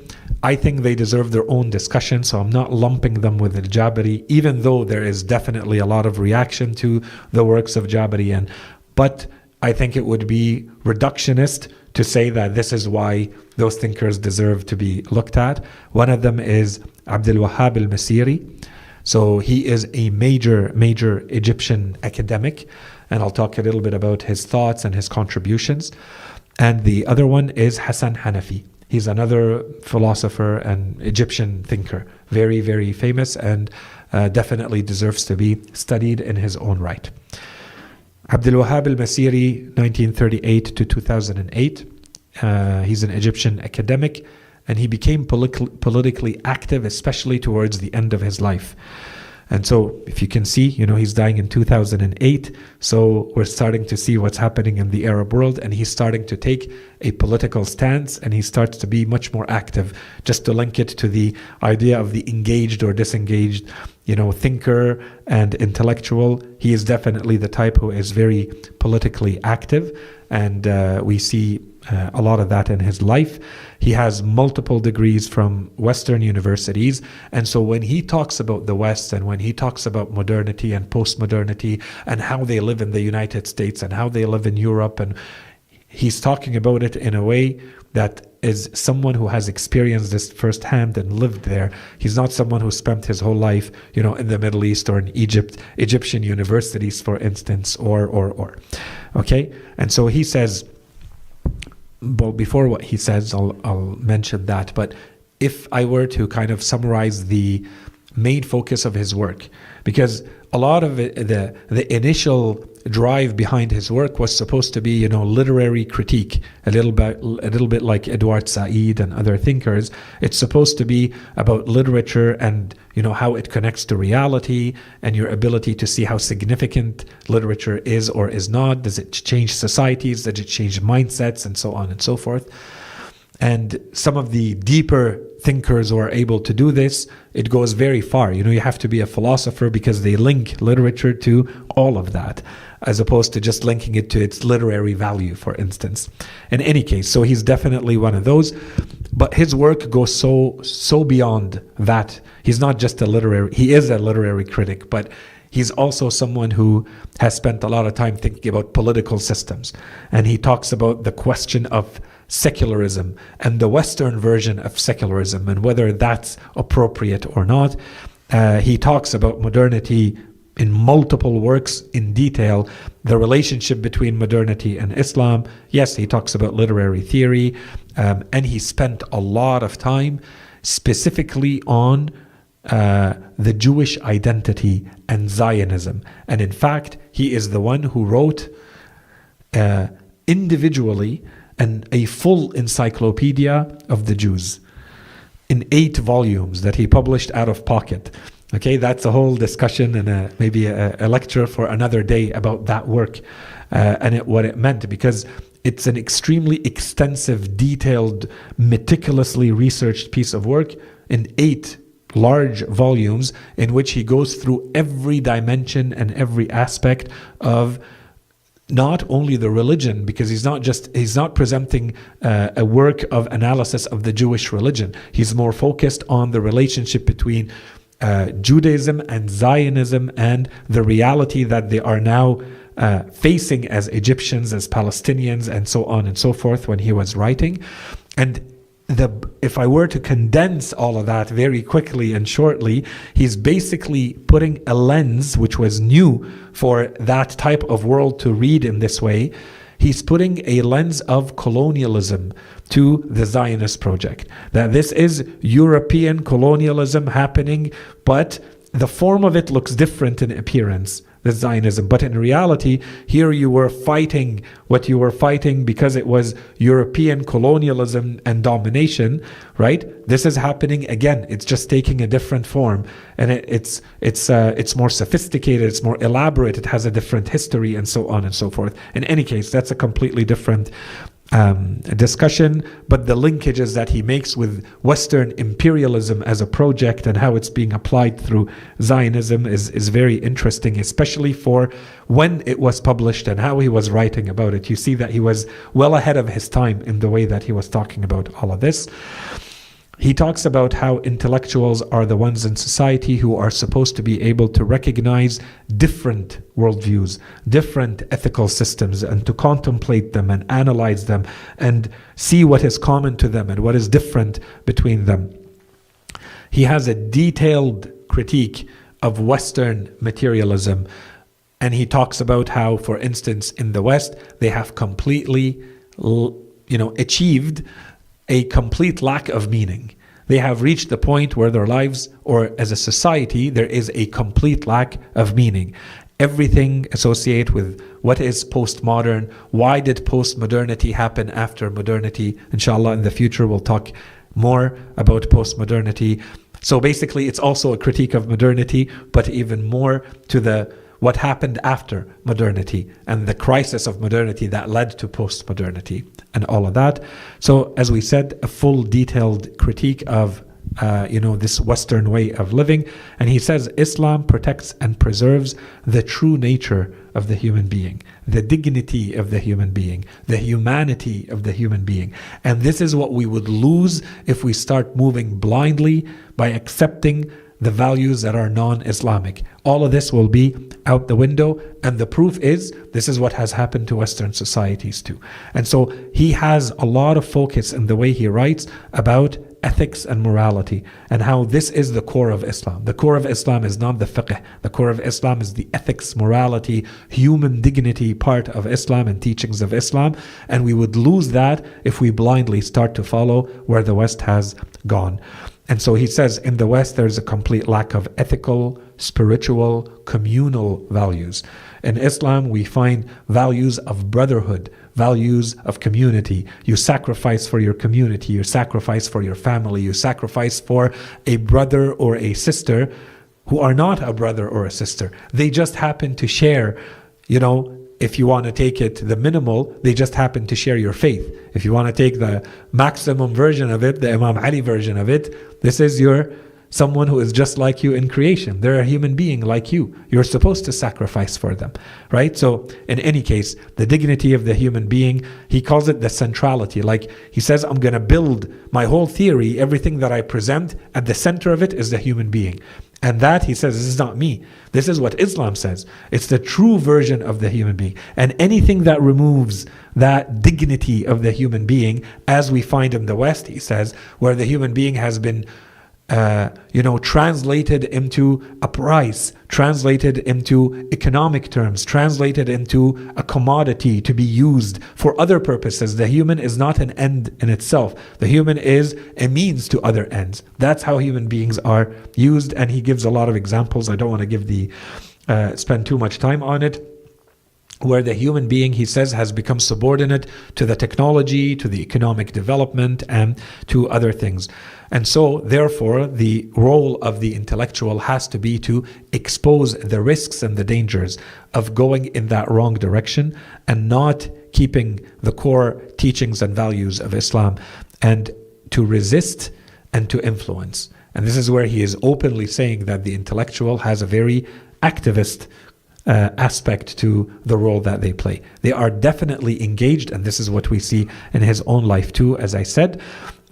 I think they deserve their own discussion, so I'm not lumping them with al-Jabari, even though there is definitely a lot of reaction to the works of Jabari. But I think it would be reductionist to say that this is why those thinkers deserve to be looked at. One of them is Abdel Wahab El-Messiri. So he is a major Egyptian academic, and I'll talk a little bit about his thoughts and his contributions. And the other one is Hassan Hanafi. He's another philosopher and Egyptian thinker, very, very famous, and definitely deserves to be studied in his own right. Abdelwahab El-Messiri, 1938 to 2008. He's an Egyptian academic, and he became politically active, especially towards the end of his life. And so, if you can see, he's dying in 2008. So we're starting to see what's happening in the Arab world, and he's starting to take a political stance, and he starts to be much more active. Just to link it to the idea of the engaged or disengaged, thinker and intellectual, he is definitely the type who is very politically active, and we see a lot of that in his life. He has multiple degrees from Western universities, and so when he talks about the West and when he talks about modernity and post-modernity and how they live in the United States and how they live in Europe, and he's talking about it in a way that is someone who has experienced this firsthand and lived there. He's not someone who spent his whole life, in the Middle East or in Egyptian universities, for instance, or. Okay? And so he says, well, before what he says, I'll mention that. But if I were to kind of summarize the main focus of his work, because a lot of it, the initial drive behind his work was supposed to be, literary critique, a little bit like Edward Sayid and other thinkers. It's supposed to be about literature and how it connects to reality and your ability to see how significant literature is or is not. Does it change societies? Does it change mindsets, and so on and so forth? And some of the deeper thinkers who are able to do this, it goes very far. You have to be a philosopher because they link literature to all of that, as opposed to just linking it to its literary value, for instance. In any case, so he's definitely one of those. But his work goes so beyond that. He's not just he is a literary critic, but he's also someone who has spent a lot of time thinking about political systems. And he talks about the question of secularism and the Western version of secularism and whether that's appropriate or not. He talks about modernity in multiple works in detail, the relationship between modernity and Islam. Yes, he talks about literary theory, and he spent a lot of time specifically on the Jewish identity and Zionism. And in fact, he is the one who wrote individually a full encyclopedia of the Jews in 8 volumes that he published out of pocket. Okay, that's a whole discussion and maybe a lecture for another day about that work and what it meant, because it's an extremely extensive, detailed, meticulously researched piece of work in 8 large volumes in which he goes through every dimension and every aspect of not only the religion, because he's not presenting a work of analysis of the Jewish religion. He's more focused on the relationship between Judaism and Zionism and the reality that they are now facing as Egyptians, as Palestinians, and so on and so forth when he was writing. And if I were to condense all of that very quickly and shortly, he's basically putting a lens, which was new for that type of world to read in this way. He's putting a lens of colonialism to the Zionist project. That this is European colonialism happening, but the form of it looks different in appearance, the Zionism, but in reality, here you were fighting what you were fighting because it was European colonialism and domination, right? This is happening again. It's just taking a different form, and it's more sophisticated, it's more elaborate, it has a different history, and so on and so forth. In any case, that's a completely different discussion, but the linkages that he makes with Western imperialism as a project and how it's being applied through Zionism is very interesting, especially for when it was published and how he was writing about it. You see that he was well ahead of his time in the way that he was talking about all of this. He talks about how intellectuals are the ones in society who are supposed to be able to recognize different worldviews, different ethical systems, and to contemplate them and analyze them and see what is common to them and what is different between them. He has a detailed critique of Western materialism, and he talks about how, for instance, in the West, they have completely, achieved a complete lack of meaning. They have reached the point where their lives, or as a society, there is a complete lack of meaning. Everything associated with what is postmodern. Why did postmodernity happen after modernity? Inshallah, in the future, we'll talk more about postmodernity. So basically, it's also a critique of modernity, but even more to what happened after modernity and the crisis of modernity that led to post-modernity and all of that. So, as we said, a full detailed critique of this Western way of living. And he says Islam protects and preserves the true nature of the human being, the dignity of the human being, the humanity of the human being. And this is what we would lose if we start moving blindly by accepting the values that are non-Islamic. All of this will be out the window, and the proof is this is what has happened to Western societies too. And so he has a lot of focus in the way he writes about ethics and morality and how this is the core of Islam. The core of Islam is not the fiqh. The core of Islam is the ethics, morality, human dignity part of Islam and teachings of Islam. And we would lose that if we blindly start to follow where the West has gone. And so he says in the West there's a complete lack of ethical, spiritual, communal values. In Islam we find values of brotherhood, values of community. You sacrifice for your community, you sacrifice for your family, you sacrifice for a brother or a sister who are not a brother or a sister. They just happen to share, if you want to take it the minimal, they just happen to share your faith. If you want to take the maximum version of it, the Imam Ali version of it, this is someone who is just like you in creation. They're a human being like you. You're supposed to sacrifice for them, right? So in any case, the dignity of the human being, he calls it the centrality. Like he says, I'm going to build my whole theory, everything that I present, at the center of it is the human being. And that, he says, this is not me. This is what Islam says. It's the true version of the human being. And anything that removes that dignity of the human being, as we find in the West, he says, where the human being has been translated into a price, translated into economic terms, translated into a commodity to be used for other purposes. The human is not an end in itself. The human is a means to other ends. That's how human beings are used, and he gives a lot of examples. I don't want to spend too much time on it, where the human being, he says, has become subordinate to the technology, to the economic development, and to other things. And so, therefore, the role of the intellectual has to be to expose the risks and the dangers of going in that wrong direction and not keeping the core teachings and values of Islam, and to resist and to influence. And this is where he is openly saying that the intellectual has a very activist aspect to the role that they play. They are definitely engaged, and this is what we see in his own life too, as I said,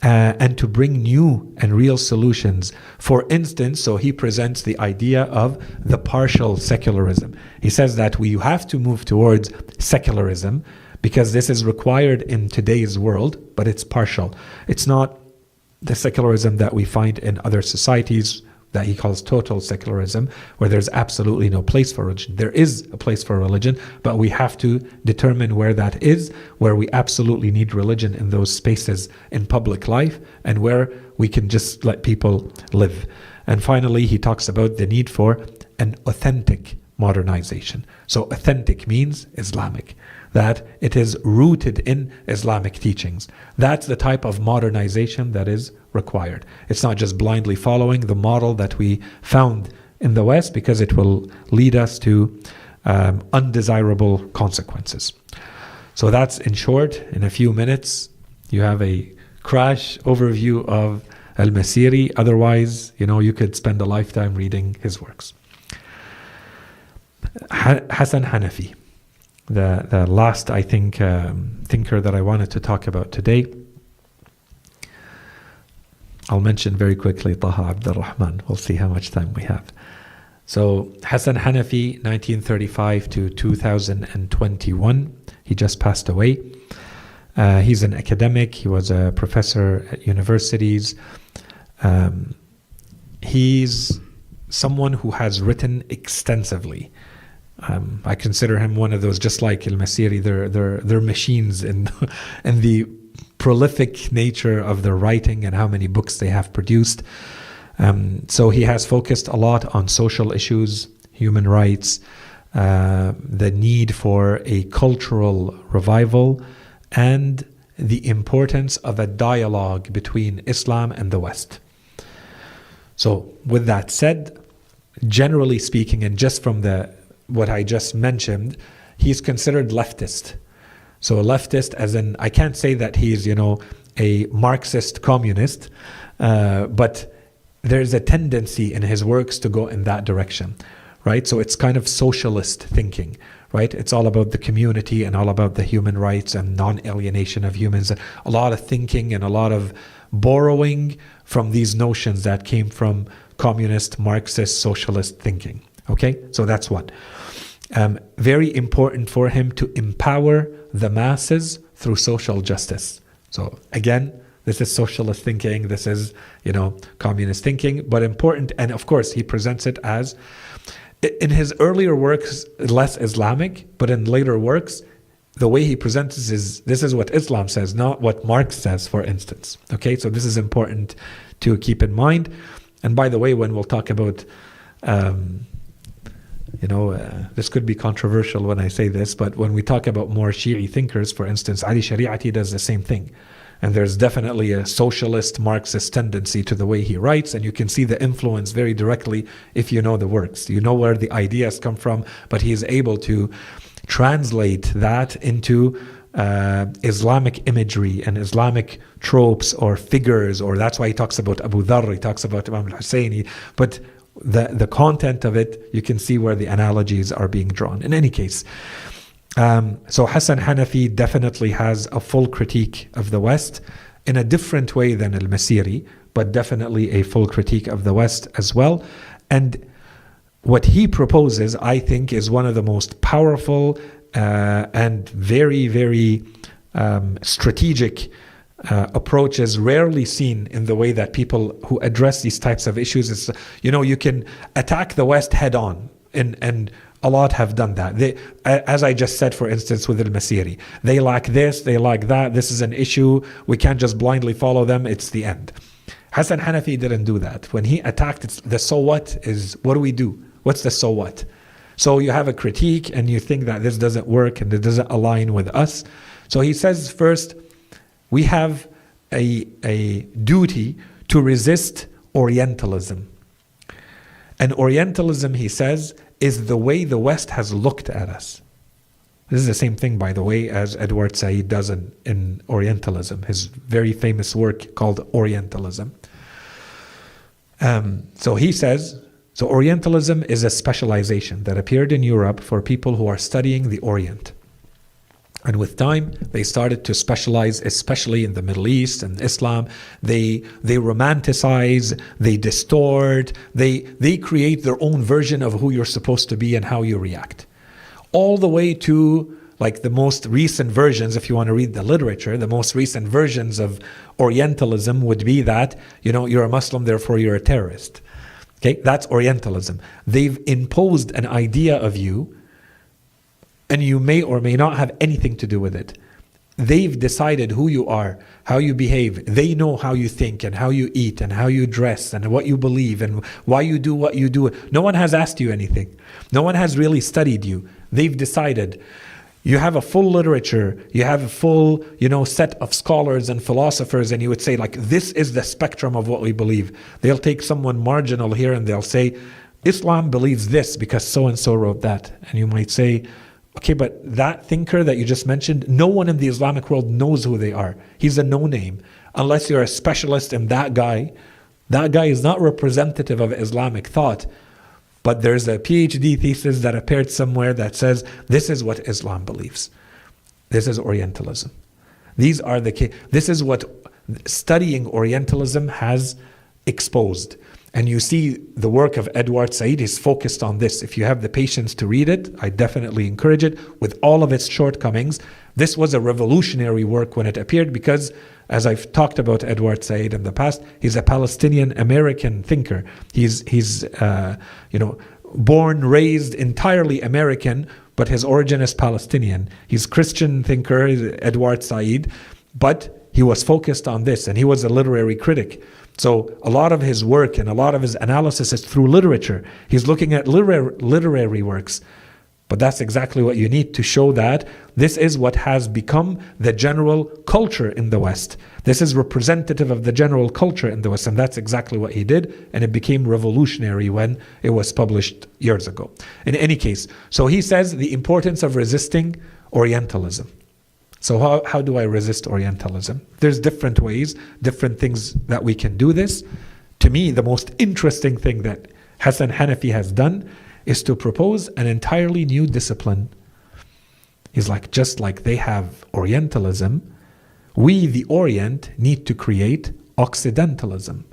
and to bring new and real solutions. For instance, so he presents the idea of the partial secularism. He says that we have to move towards secularism because this is required in today's world, but it's partial. It's not the secularism that we find in other societies that he calls total secularism, where there's absolutely no place for religion. There is a place for religion, but we have to determine where that is, where we absolutely need religion in those spaces in public life, and where we can just let people live. And finally, he talks about the need for an authentic modernization. So authentic means Islamic, that it is rooted in Islamic teachings. That's the type of modernization that is required. It's not just blindly following the model that we found in the West, because it will lead us to undesirable consequences. So that's, in short, in a few minutes, you have a crash overview of Al-Messiri. Otherwise, you could spend a lifetime reading his works. Hassan Hanafi, the last, I think, thinker that I wanted to talk about today. I'll mention very quickly Taha Abdul Rahman. We'll see how much time we have. So Hassan Hanafi, 1935 to 2021. He just passed away. He's an academic. He was a professor at universities. He's someone who has written extensively. I consider him one of those, just like Al-Messiri, they're machines in the prolific nature of their writing and how many books they have produced. So he has focused a lot on social issues, human rights, the need for a cultural revival, and the importance of a dialogue between Islam and the West. So with that said, generally speaking, and just from what I just mentioned, he's considered leftist. So a leftist as in, I can't say that he's, a Marxist communist, but there's a tendency in his works to go in that direction, right? So it's kind of socialist thinking, right? It's all about the community and all about the human rights and non-alienation of humans. A lot of thinking and a lot of borrowing from these notions that came from communist, Marxist, socialist thinking. Okay, so that's one. Very important for him to empower the masses through social justice. So again, this is socialist thinking, this is, communist thinking, but important. And of course, he presents it as, in his earlier works, less Islamic, but in later works, the way he presents this is what Islam says, not what Marx says, for instance. Okay, so this is important to keep in mind. And by the way, when we'll talk about, this could be controversial when I say this, but when we talk about more Shi'i thinkers, for instance, Ali Shari'ati does the same thing. And there's definitely a socialist Marxist tendency to the way he writes, and you can see the influence very directly if you know the works. You know where the ideas come from, but he is able to translate that into Islamic imagery and Islamic tropes or figures, or that's why he talks about Abu Dharr, he talks about Imam al-Husayni, but the content of it, you can see where the analogies are being drawn. In any case, so Hassan Hanafi definitely has a full critique of the West in a different way than Al-Messiri, but definitely a full critique of the West as well. And what he proposes, I think, is one of the most powerful and very, very strategic approaches, rarely seen in the way that people who address these types of issues is, you can attack the West head on, and a lot have done that. They, as I just said, for instance, with Al-Messiri, they like this, they like that, this is an issue, we can't just blindly follow them, it's the end. Hassan Hanafi didn't do that. When he attacked the so what is, what do we do? What's the so what? So you have a critique and you think that this doesn't work and it doesn't align with us. So he says, first, we have a duty to resist Orientalism. And Orientalism, he says, is the way the West has looked at us. This is the same thing, by the way, as Edward Sayid does in Orientalism, his very famous work called Orientalism. So he says, so Orientalism is a specialization that appeared in Europe for people who are studying the Orient. And with time, they started to specialize, especially in the Middle East and Islam. They romanticize, they distort, they create their own version of who you're supposed to be and how you react. All the way to like the most recent versions, if you want to read the literature, the most recent versions of Orientalism would be that, you're a Muslim, therefore you're a terrorist. Okay, that's Orientalism. They've imposed an idea of you, and you may or may not have anything to do with it. They've decided who you are, how you behave. They know how you think and how you eat and how you dress and what you believe and why you do what you do. No one has asked you anything. No one has really studied you. They've decided. You have a full literature, you have a full, set of scholars and philosophers, and you would say, like, this is the spectrum of what we believe. They'll take someone marginal here and they'll say, Islam believes this because so-and-so wrote that. And you might say, okay, but that thinker that you just mentioned, no one in the Islamic world knows who they are. He's a no-name. Unless you're a specialist in that guy is not representative of Islamic thought. But there's a PhD thesis that appeared somewhere that says, this is what Islam believes. This is Orientalism. This is what studying Orientalism has exposed. And you see the work of Edward Said is focused on this. If you have the patience to read it, I definitely encourage it. With all of its shortcomings, this was a revolutionary work when it appeared because, as I've talked about Edward Said in the past, he's a Palestinian American thinker. He's born, raised entirely American, but his origin is Palestinian. He's Christian thinker, Edward Said, but he was focused on this, and he was a literary critic. So a lot of his work and a lot of his analysis is through literature. He's looking at literary works. But that's exactly what you need to show that this is what has become the general culture in the West. This is representative of the general culture in the West. And that's exactly what he did. And it became revolutionary when it was published years ago. In any case, so he says the importance of resisting Orientalism. So how do I resist Orientalism? There's different ways, different things that we can do this. To me, the most interesting thing that Hassan Hanafi has done is to propose an entirely new discipline. He's like, just like they have Orientalism, we, the Orient, need to create Occidentalism.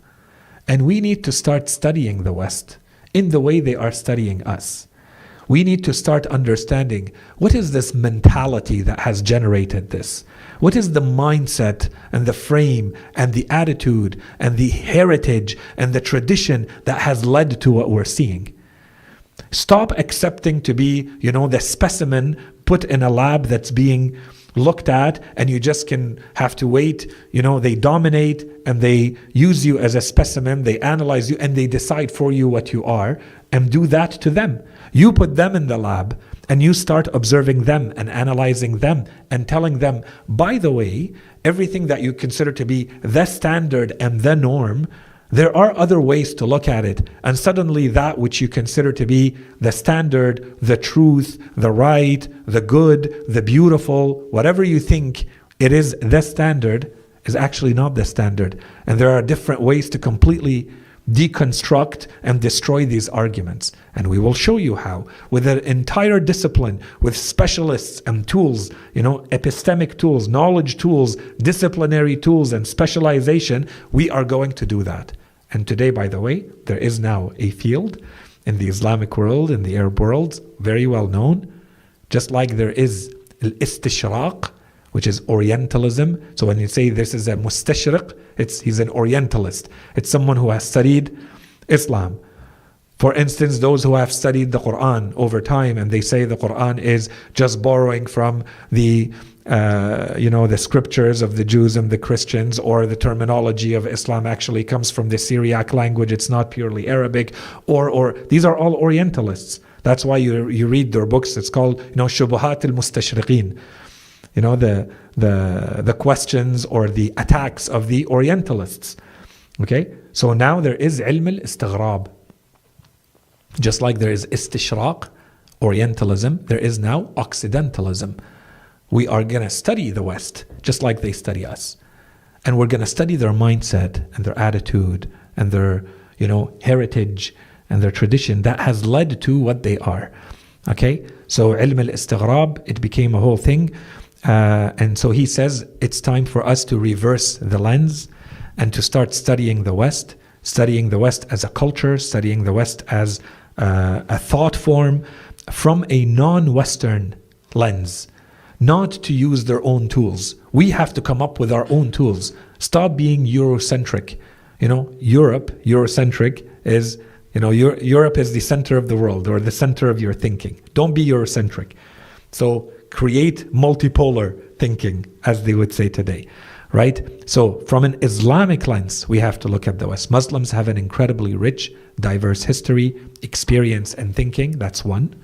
And we need to start studying the West in the way they are studying us. We need to start understanding what is this mentality that has generated this? What is the mindset and the frame and the attitude and the heritage and the tradition that has led to what we're seeing? Stop accepting to be, the specimen put in a lab that's being looked at and you just can have to wait. They dominate and they use you as a specimen, they analyze you and they decide for you what you are, and do that to them. You put them in the lab and you start observing them and analyzing them and telling them, by the way, everything that you consider to be the standard and the norm, there are other ways to look at it. And suddenly that which you consider to be the standard, the truth, the right, the good, the beautiful, whatever you think it is the standard, is actually not the standard. And there are different ways to completely deconstruct and destroy these arguments. And we will show you how, with an entire discipline, with specialists and tools, epistemic tools, knowledge tools, disciplinary tools, and specialization, we are going to do that. And today, by the way, there is now a field in the Islamic world, in the Arab world, very well known, just like there is al-istishraq, which is Orientalism. So when you say this is a mustashriq, he's an Orientalist. It's someone who has studied Islam. For instance, those who have studied the Quran over time and they say the Quran is just borrowing from the scriptures of the Jews and the Christians, or the terminology of Islam actually comes from the Syriac language, it's not purely Arabic, or these are all Orientalists. That's why you read their books. It's called Shubuhat al-Mustashriqin. The questions or the attacks of the Orientalists. Okay, so now there is ilm al-istighrab. Just like there is istishraq, Orientalism, there is now Occidentalism. We are going to study the West just like they study us. And we're going to study their mindset and their attitude and their, heritage and their tradition that has led to what they are. Okay, so ilm al-istighrab, it became a whole thing. And so he says it's time for us to reverse the lens and to start studying the West as a culture, studying the West as a thought form from a non-Western lens, not to use their own tools. We have to come up with our own tools. Stop being Eurocentric. Eurocentric is, Europe is the center of the world or the center of your thinking. Don't be Eurocentric. So create multipolar thinking, as they would say today, right? So from an Islamic lens, we have to look at the West. Muslims have an incredibly rich, diverse history, experience, and thinking. That's one.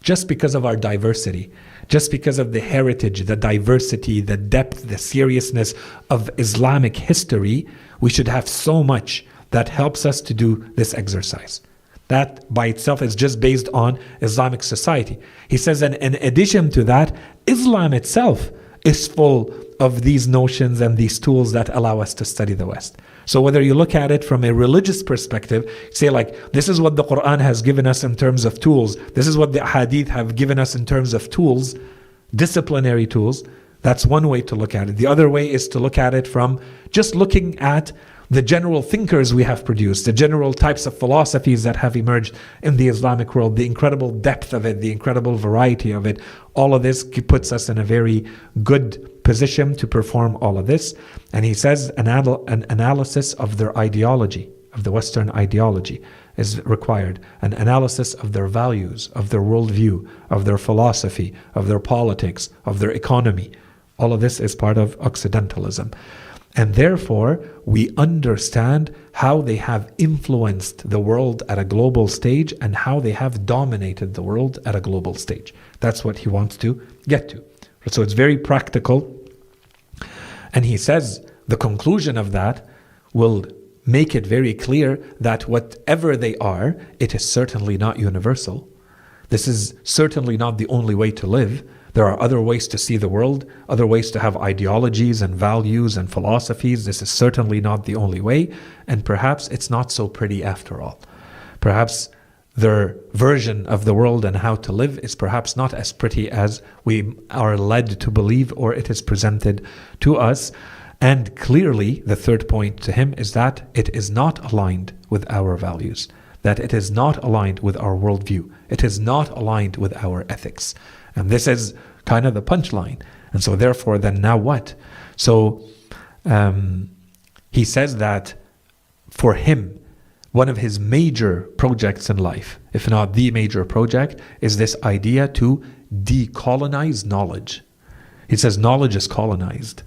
Just because of our diversity, just because of the heritage, the diversity, the depth, the seriousness of Islamic history, we should have so much that helps us to do this exercise. That by itself is just based on Islamic society. He says, and in addition to that, Islam itself is full of these notions and these tools that allow us to study the West. So whether you look at it from a religious perspective, say like, this is what the Quran has given us in terms of tools, this is what the Hadith have given us in terms of tools, disciplinary tools, that's one way to look at it. The other way is to look at it from just looking at the general thinkers we have produced, the general types of philosophies that have emerged in the Islamic world, the incredible depth of it, the incredible variety of it. All of this puts us in a very good position to perform all of this. And he says an analysis of their ideology, of the Western ideology, is required. An analysis of their values, of their worldview, of their philosophy, of their politics, of their economy. All of this is part of Occidentalism. And therefore, we understand how they have influenced the world at a global stage and how they have dominated the world at a global stage. That's what he wants to get to. So it's very practical. And he says the conclusion of that will make it very clear that whatever they are, it is certainly not universal. This is certainly not the only way to live. There are other ways to see the world, other ways to have ideologies and values and philosophies. This is certainly not the only way, and perhaps it's not so pretty after all. Perhaps their version of the world and how to live is perhaps not as pretty as we are led to believe or it is presented to us. And clearly, the third point to him is that it is not aligned with our values, that it is not aligned with our worldview, it is not aligned with our ethics. And this is kind of the punchline. And so therefore, then now what? So he says that for him, one of his major projects in life, if not the major project, is this idea to decolonize knowledge. He says knowledge is colonized.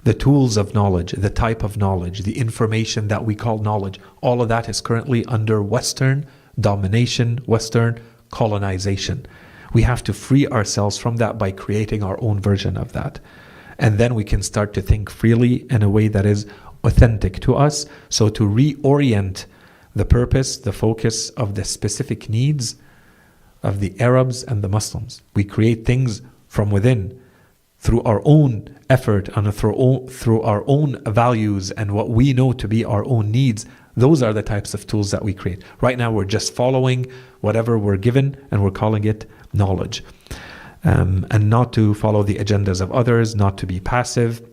The tools of knowledge, the type of knowledge, the information that we call knowledge, all of that is currently under Western domination, Western colonization. We have to free ourselves from that by creating our own version of that. And then we can start to think freely in a way that is authentic to us. So to reorient the purpose, the focus of the specific needs of the Arabs and the Muslims. We create things from within through our own effort and through our own values and what we know to be our own needs. Those are the types of tools that we create. Right now we're just following whatever we're given and we're calling it knowledge. And not to follow the agendas of others, not to be passive.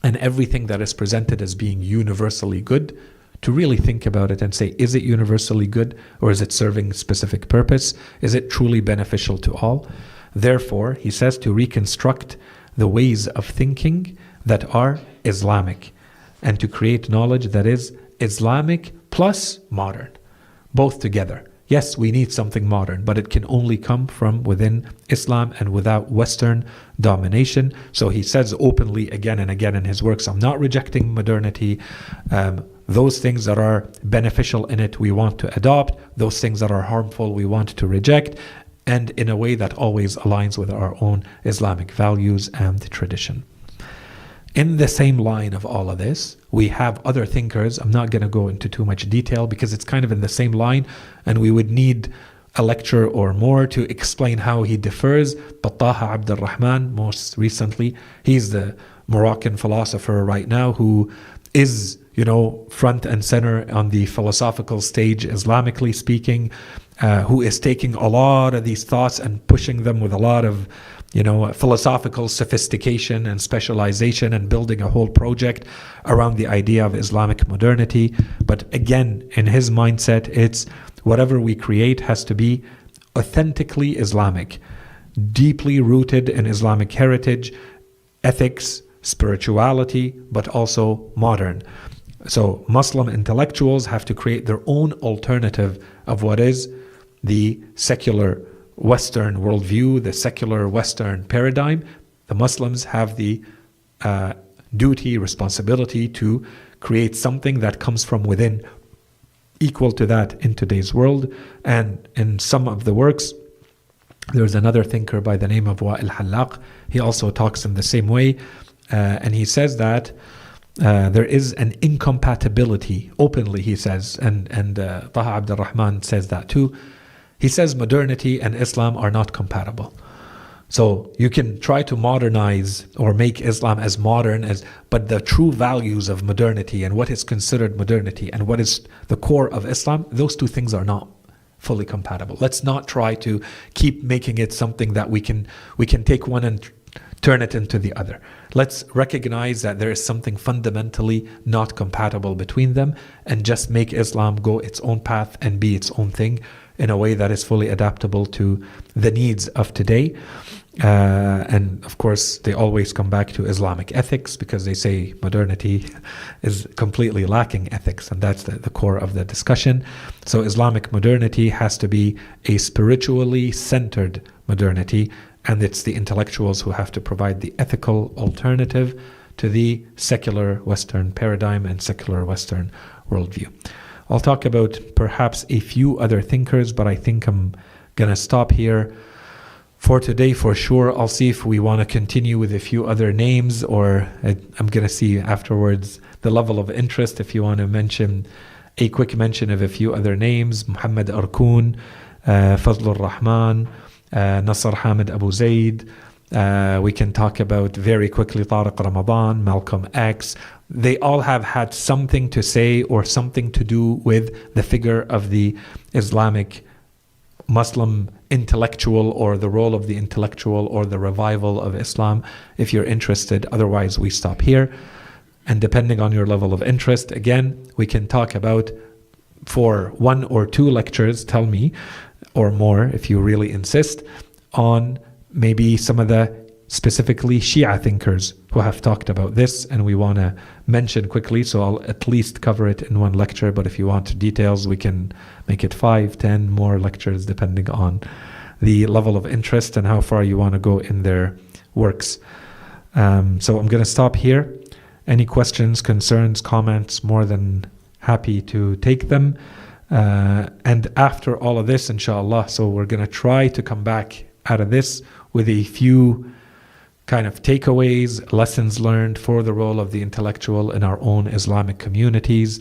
And everything that is presented as being universally good, to really think about it and say, is it universally good or is it serving a specific purpose? Is it truly beneficial to all? Therefore, he says to reconstruct the ways of thinking that are Islamic and to create knowledge that is Islamic plus modern, both together. Yes, we need something modern, but it can only come from within Islam and without Western domination. So he says openly again and again in his works, I'm not rejecting modernity. Those things that are beneficial in it, we want to adopt. Those things that are harmful, we want to reject. And in a way that always aligns with our own Islamic values and tradition. In the same line of all of this, we have other thinkers. I'm not going to go into too much detail because it's kind of in the same line and we would need a lecture or more to explain how he differs. But Taha Abdel Rahman, most recently, he's the Moroccan philosopher right now who is, front and center on the philosophical stage, Islamically speaking, who is taking a lot of these thoughts and pushing them with a lot of philosophical sophistication and specialization and building a whole project around the idea of Islamic modernity. But again, in his mindset, it's whatever we create has to be authentically Islamic, deeply rooted in Islamic heritage, ethics, spirituality, but also modern. So Muslim intellectuals have to create their own alternative of what is the secular Western worldview, the secular Western paradigm, the Muslims have the duty, responsibility to create something that comes from within, equal to that in today's world. And in some of the works, there's another thinker by the name of Wa'il Hallaq. He also talks in the same way, and he says that there is an incompatibility, openly he says, and Taha Abdul Rahman says that too. He says modernity and Islam are not compatible. So you can try to modernize or make Islam as modern as, but the true values of modernity and what is considered modernity and what is the core of Islam, those two things are not fully compatible. Let's not try to keep making it something that we can take one and turn it into the other. Let's recognize that there is something fundamentally not compatible between them, and just make Islam go its own path and be its own thing in a way that is fully adaptable to the needs of today. And of course, they always come back to Islamic ethics, because they say modernity is completely lacking ethics, and that's the core of the discussion. So Islamic modernity has to be a spiritually centered modernity, and it's the intellectuals who have to provide the ethical alternative to the secular Western paradigm and secular Western worldview. I'll talk about perhaps a few other thinkers, but I think I'm going to stop here for today for sure. I'll see if we want to continue with a few other names, or I'm going to see afterwards the level of interest if you want to mention a quick mention of a few other names. Muhammad Arkoun, Fazlur Rahman, Nasser Hamid Abu Zaid. We can talk about very quickly Tariq Ramadan, Malcolm X. They all have had something to say or something to do with the figure of the Islamic Muslim intellectual, or the role of the intellectual, or the revival of Islam, if you're interested. Otherwise, we stop here. And depending on your level of interest, again, we can talk about for 1 or 2 lectures, tell me, or more if you really insist, on maybe some of the specifically Shia thinkers who have talked about this, and we want to mention quickly, so I'll at least cover it in 1 lecture, but if you want details, we can make it 5, 10 more lectures depending on the level of interest and how far you want to go in their works. So I'm going to stop here. Any questions, concerns, comments, more than happy to take them. And after all of this, inshallah, so we're going to try to come back out of this with a few kind of takeaways, lessons learned for the role of the intellectual in our own Islamic communities.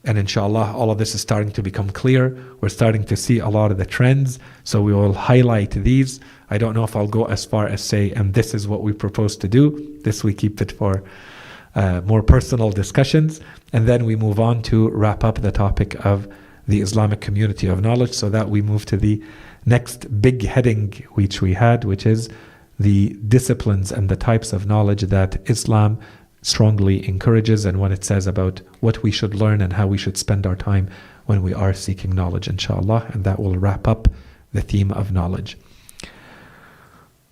And inshallah, all of this is starting to become clear. We're starting to see a lot of the trends, so we will highlight these. I don't know if I'll go as far as say, and this is what we propose to do. This we keep it for more personal discussions. And then we move on to wrap up the topic of the Islamic community of knowledge, so that we move to the next big heading which we had, which is the disciplines and the types of knowledge that Islam strongly encourages, and what it says about what we should learn and how we should spend our time when we are seeking knowledge, inshallah. And that will wrap up the theme of knowledge.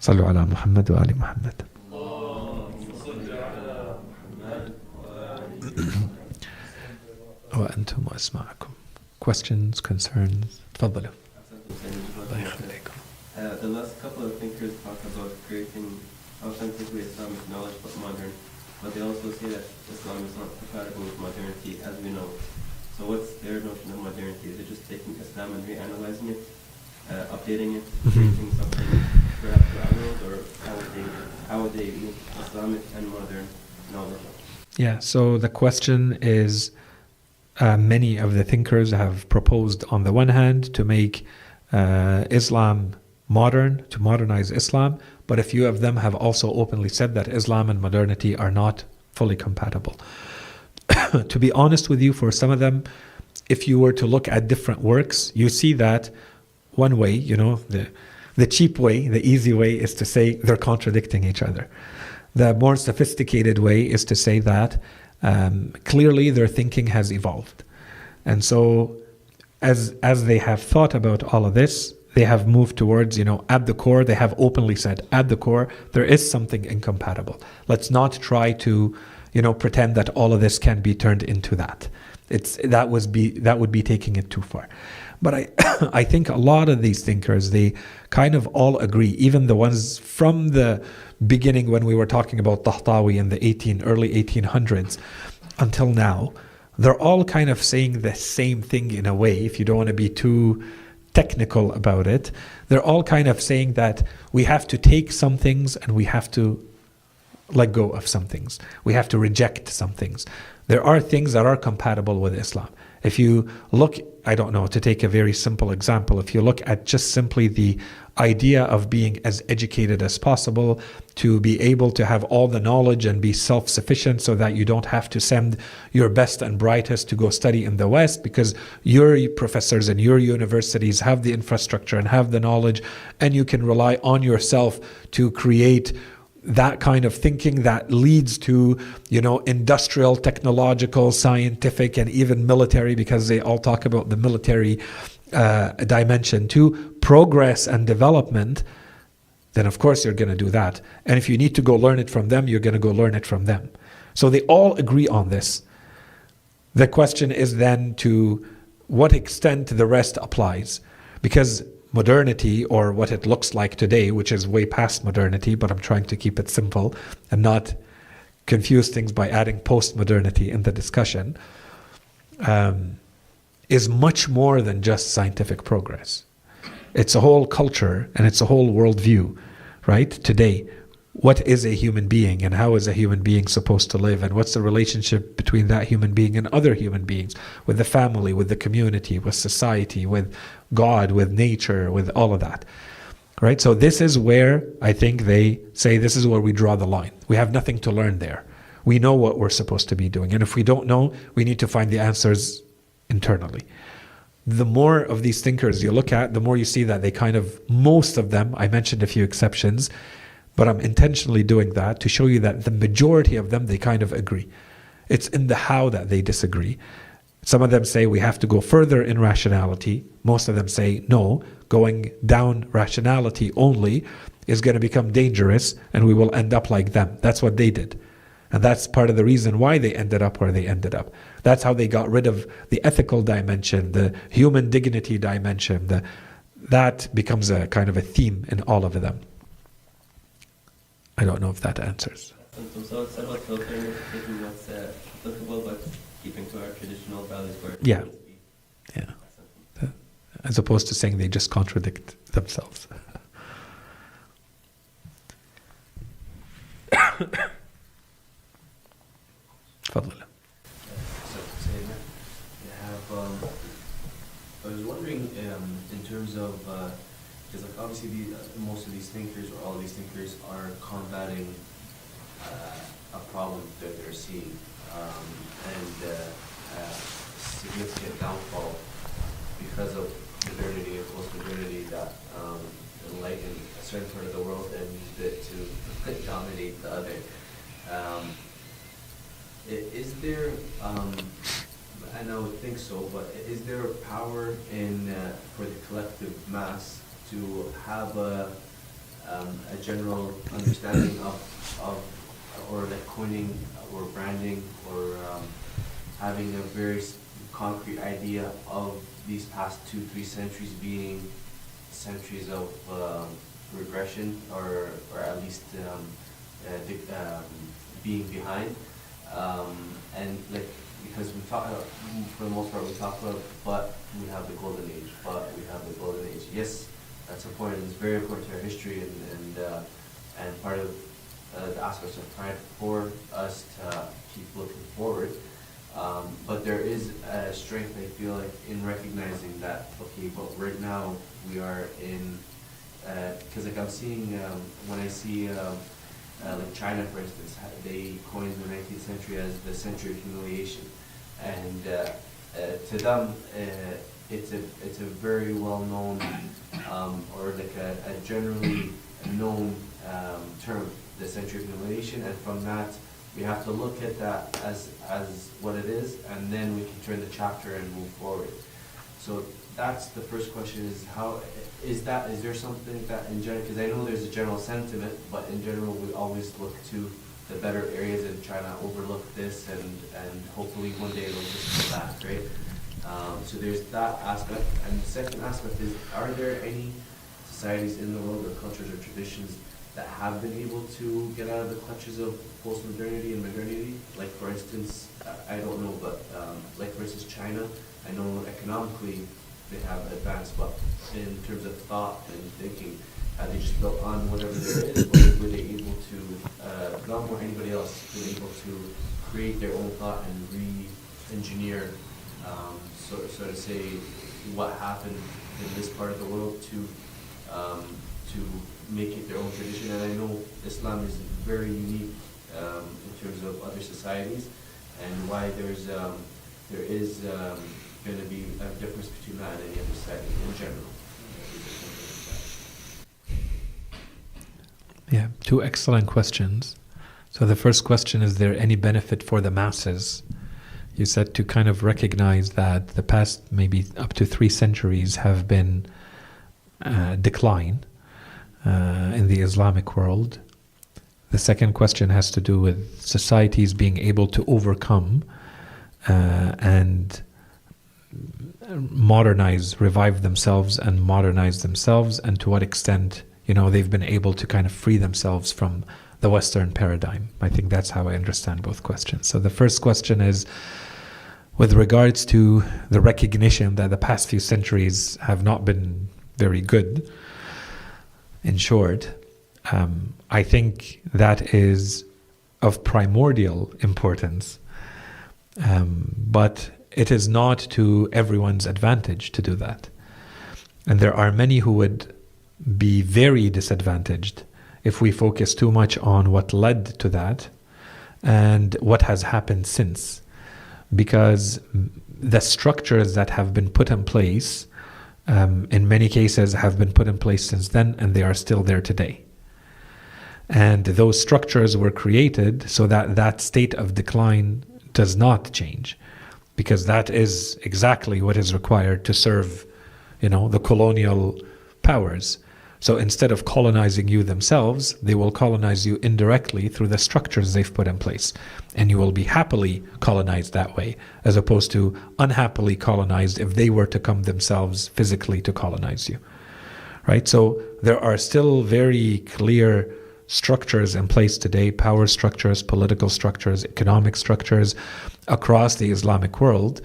Sallu ala Muhammad wa ali Muhammad. Wa antum wa asma'akum. Questions, concerns? Tafaddalu. The last couple of thinkers talk about creating authentically Islamic knowledge but modern, but they also say that Islam is not compatible with modernity as we know it. So what's their notion of modernity? Is it just taking Islam and reanalyzing it, updating it, creating something perhaps for our world, or how would they make Islamic and modern knowledge? Yeah, so the question is, many of the thinkers have proposed on the one hand to make Islam modern, to modernize Islam, but a few of them have also openly said that Islam and modernity are not fully compatible. To be honest with you, for some of them, if you were to look at different works, you see that one way, the cheap way, the easy way is to say they're contradicting each other. The more sophisticated way is to say that clearly their thinking has evolved. And so as they have thought about all of this, they have moved towards, at the core, they have openly said, at the core, there is something incompatible. Let's not try to, pretend that all of this can be turned into that. That would be taking it too far. But I think a lot of these thinkers, they kind of all agree, even the ones from the beginning when we were talking about Tahtawi in the early 1800s until now, they're all kind of saying the same thing in a way, if you don't want to be too technical about it. They're all kind of saying that we have to take some things and we have to let go of some things. We have to reject some things. There are things that are compatible with Islam. If you look, I don't know, to take a very simple example, if you look at just simply the idea of being as educated as possible, to be able to have all the knowledge and be self-sufficient so that you don't have to send your best and brightest to go study in the West because your professors and your universities have the infrastructure and have the knowledge, and you can rely on yourself to create that kind of thinking that leads to, industrial, technological, scientific, and even military, because they all talk about the military dimension to progress and development, then of course you're going to do that. And if you need to go learn it from them, you're going to go learn it from them. So they all agree on this. The question is then to what extent the rest applies. Because modernity, or what it looks like today, which is way past modernity, but I'm trying to keep it simple and not confuse things by adding post-modernity in the discussion, is much more than just scientific progress. It's a whole culture and it's a whole worldview, right? Today, what is a human being and how is a human being supposed to live, and what's the relationship between that human being and other human beings, with the family, with the community, with society, with God, with nature, with all of that, right? So this is where I think they say this is where we draw the line. We have nothing to learn there. We know what we're supposed to be doing, and if we don't know, we need to find the answers internally. The more of these thinkers you look at, the more you see that they kind of, most of them, I mentioned a few exceptions, but I'm intentionally doing that to show you that the majority of them, they kind of agree. It's in the how that they disagree. Some of them say we have to go further in rationality. Most of them say no, going down rationality only is going to become dangerous and we will end up like them. That's what they did. And that's part of the reason why they ended up where they ended up. That's how they got rid of the ethical dimension, the human dignity dimension. That becomes a kind of a theme in all of them. I don't know if that answers. So it's about filtering, taking what's applicable, but keeping to our traditional values where it Yeah. needs to be. Yeah. As opposed to saying they just contradict themselves. تفضل. I was wondering, in terms of, because like obviously most of these thinkers, or all of these thinkers, are combating a problem that they're seeing, and significant downfall because of modernity and post-modernity that enlightened a certain part of the world and used it to dominate the other. Is there, and I would think so, but is there a power in for the collective mass to have a general understanding of or like coining or branding or having a very concrete idea of these past 2-3 centuries being centuries of regression or at least being behind? And like, because we talk, for the most part, we talk about, but we have the golden age, but we have the golden age. Yes, that's important. It's very important to our history and part of the aspects of pride for us to keep looking forward. But there is a strength, I feel like, in recognizing that, okay, but right now we are in, because like I'm seeing, when I see like China, for instance, they coined the 19th century as the century of humiliation, and to them, it's a very well known or like a generally known term, the century of humiliation, and from that we have to look at that as what it is, and then we can turn the chapter and move forward. So that's the first question: is how is there something that in general? Because I know there's a general sentiment, but in general we always look to the better areas and try to overlook this, and hopefully one day it'll just come back, right? So there's that aspect. And the second aspect is, are there any societies in the world, or cultures or traditions, that have been able to get out of the clutches of post-modernity and modernity? Like, for instance, I don't know, but like, for instance, China, I know economically they have advanced, but in terms of thought and thinking, they just built on whatever there is, or were they able to, Gum or anybody else, been able to create their own thought and re-engineer, so to say, what happened in this part of the world to make it their own tradition? And I know Islam is very unique in terms of other societies, and why there is going to be a difference between that and any other society in general. Yeah, two excellent questions. So the first question, is there any benefit for the masses? You said to kind of recognize that the past maybe up to 3 centuries have been decline in the Islamic world. The second question has to do with societies being able to overcome and modernize, revive themselves and modernize themselves, and to what extent, they've been able to kind of free themselves from the Western paradigm. I think that's how I understand both questions. So the first question is with regards to the recognition that the past few centuries have not been very good. In short, I think that is of primordial importance, but it is not to everyone's advantage to do that. And there are many who would be very disadvantaged if we focus too much on what led to that and what has happened since. Because the structures that have been put in place, in many cases, have been put in place since then, and they are still there today. And those structures were created so that that state of decline does not change, because that is exactly what is required to serve, the colonial powers. So instead of colonizing you themselves, they will colonize you indirectly through the structures they've put in place. And you will be happily colonized that way, as opposed to unhappily colonized if they were to come themselves physically to colonize you. Right? So there are still very clear structures in place today, power structures, political structures, economic structures across the Islamic world.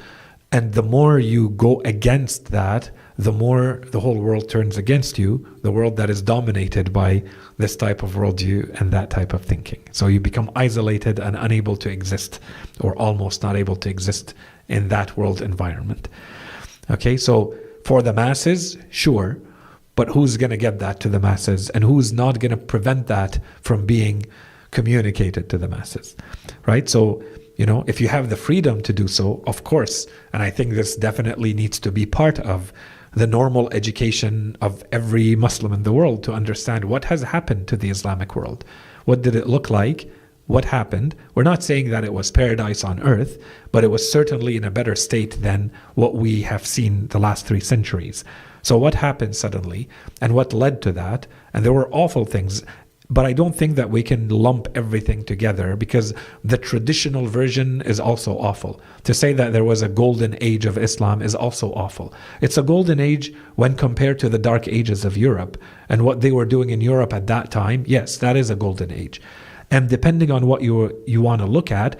And the more you go against that, the more the whole world turns against you, the world that is dominated by this type of worldview and that type of thinking. So you become isolated and unable to exist, or almost not able to exist in that world environment. Okay, so for the masses, sure, but who's going to get that to the masses, and who's not going to prevent that from being communicated to the masses, right? So, if you have the freedom to do so, of course, and I think this definitely needs to be part of the normal education of every Muslim in the world, to understand what has happened to the Islamic world. What did it look like? What happened? We're not saying that it was paradise on earth, but it was certainly in a better state than what we have seen the last 3 centuries. So what happened suddenly, and what led to that? And there were awful things. But I don't think that we can lump everything together, because the traditional version is also awful. To say that there was a golden age of Islam is also awful. It's a golden age when compared to the dark ages of Europe and what they were doing in Europe at that time. Yes, that is a golden age. And depending on what you want to look at,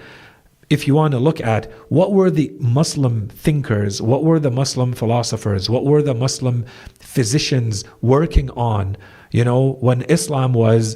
if you want to look at what were the Muslim thinkers, what were the Muslim philosophers, what were the Muslim physicians working on, when Islam was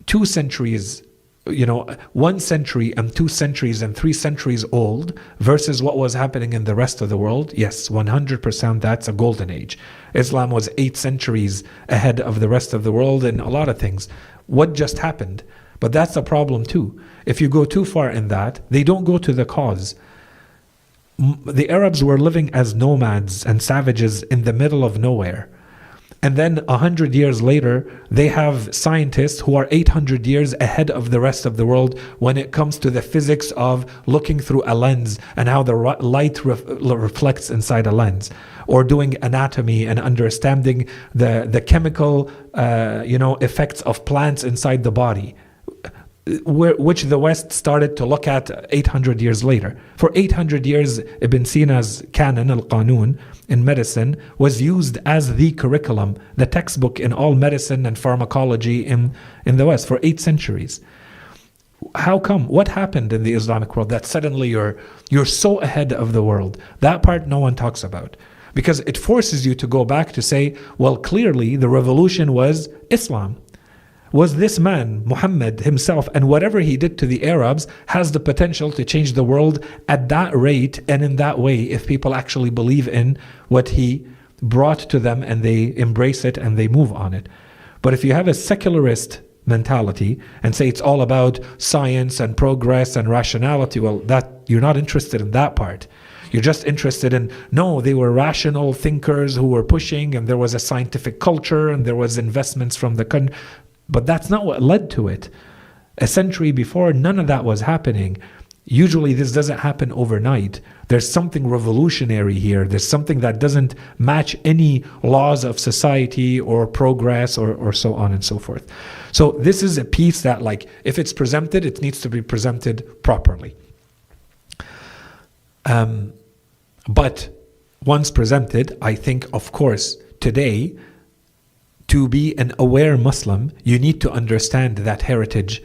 2 centuries, 1 century and 2 centuries and 3 centuries old versus what was happening in the rest of the world, yes, 100% that's a golden age. Islam was 8 centuries ahead of the rest of the world in a lot of things. What just happened? But that's a problem too. If you go too far in that, they don't go to the cause. The Arabs were living as nomads and savages in the middle of nowhere. And then 100 years later, they have scientists who are 800 years ahead of the rest of the world when it comes to the physics of looking through a lens and how the light reflects inside a lens, or doing anatomy and understanding the chemical effects of plants inside the body. which the West started to look at 800 years later. For 800 years, Ibn Sina's canon, al-Qanun, in medicine, was used as the curriculum, the textbook in all medicine and pharmacology in the West for 8 centuries. How come? What happened in the Islamic world that suddenly you're so ahead of the world? That part no one talks about. Because it forces you to go back to say, well, clearly the revolution was Islam. Was this man, Muhammad himself, and whatever he did to the Arabs has the potential to change the world at that rate and in that way if people actually believe in what he brought to them and they embrace it and they move on it. But if you have a secularist mentality and say it's all about science and progress and rationality, well, that you're not interested in that part. You're just interested in, no, they were rational thinkers who were pushing and there was a scientific culture and there was investments from the country. But that's not what led to it. A century before, none of that was happening. Usually this doesn't happen overnight. There's something revolutionary here. There's something that doesn't match any laws of society or progress or so on and so forth. So this is a piece that, like, if it's presented, it needs to be presented properly. But once presented, I think, of course, today, to be an aware Muslim, you need to understand that heritage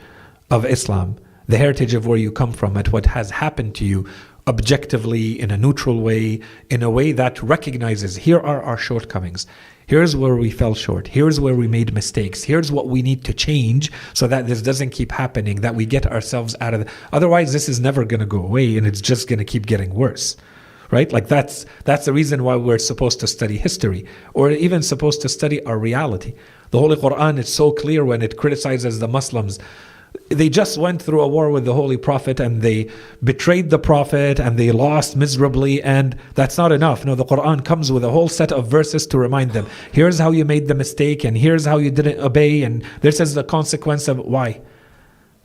of Islam, the heritage of where you come from, at what has happened to you objectively, in a neutral way, in a way that recognizes, here are our shortcomings. Here's where we fell short. Here's where we made mistakes. Here's what we need to change so that this doesn't keep happening, that we get ourselves out of it. Otherwise, this is never going to go away and it's just going to keep getting worse. Right? Like that's the reason why we're supposed to study history, or even supposed to study our reality. The Holy Quran is so clear when it criticizes the Muslims. They just went through a war with the Holy Prophet and they betrayed the Prophet and they lost miserably, and that's not enough. No, the Quran comes with a whole set of verses to remind them, here's how you made the mistake and here's how you didn't obey and this is the consequence of why.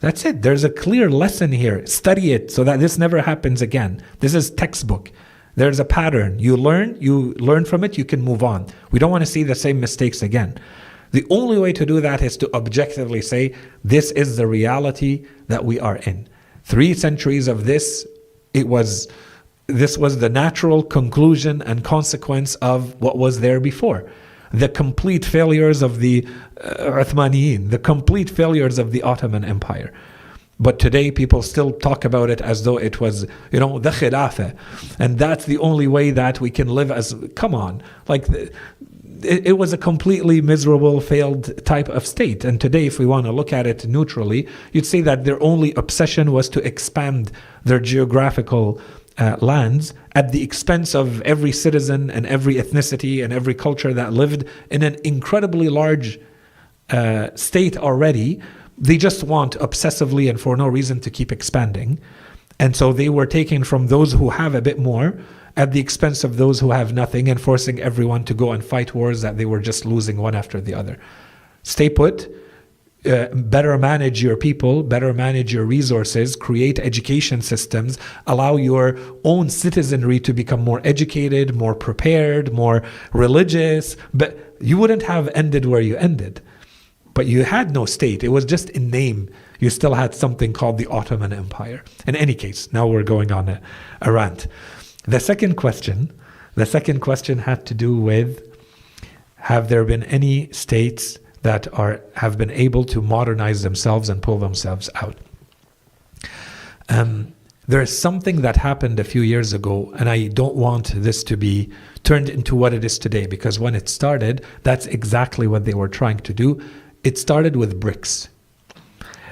That's it. There's a clear lesson here. Study it so that this never happens again. This is textbook. There's a pattern. You learn from it, you can move on. We don't want to see the same mistakes again. The only way to do that is to objectively say, this is the reality that we are in. 3 centuries of this, this was the natural conclusion and consequence of what was there before. The complete failures of the Uthmaniyin, the complete failures of the Ottoman Empire. But today people still talk about it as though it was, the Khilafah. And that's the only way that we can live as, come on. Like, it was a completely miserable, failed type of state. And today, if we want to look at it neutrally, you'd say that their only obsession was to expand their geographical lands at the expense of every citizen and every ethnicity and every culture that lived in an incredibly large state already. They just want obsessively and for no reason to keep expanding. And so they were taking from those who have a bit more at the expense of those who have nothing, and forcing everyone to go and fight wars that they were just losing one after the other. Stay put, better manage your people, better manage your resources, create education systems, allow your own citizenry to become more educated, more prepared, more religious. But you wouldn't have ended where you ended. But you had no state. It was just in name. You still had something called the Ottoman Empire. In any case, now we're going on a rant. The second question had to do with, have there been any states that have been able to modernize themselves and pull themselves out? There is something that happened a few years ago, and I don't want this to be turned into what it is today, because when it started, that's exactly what they were trying to do. It started with BRICS.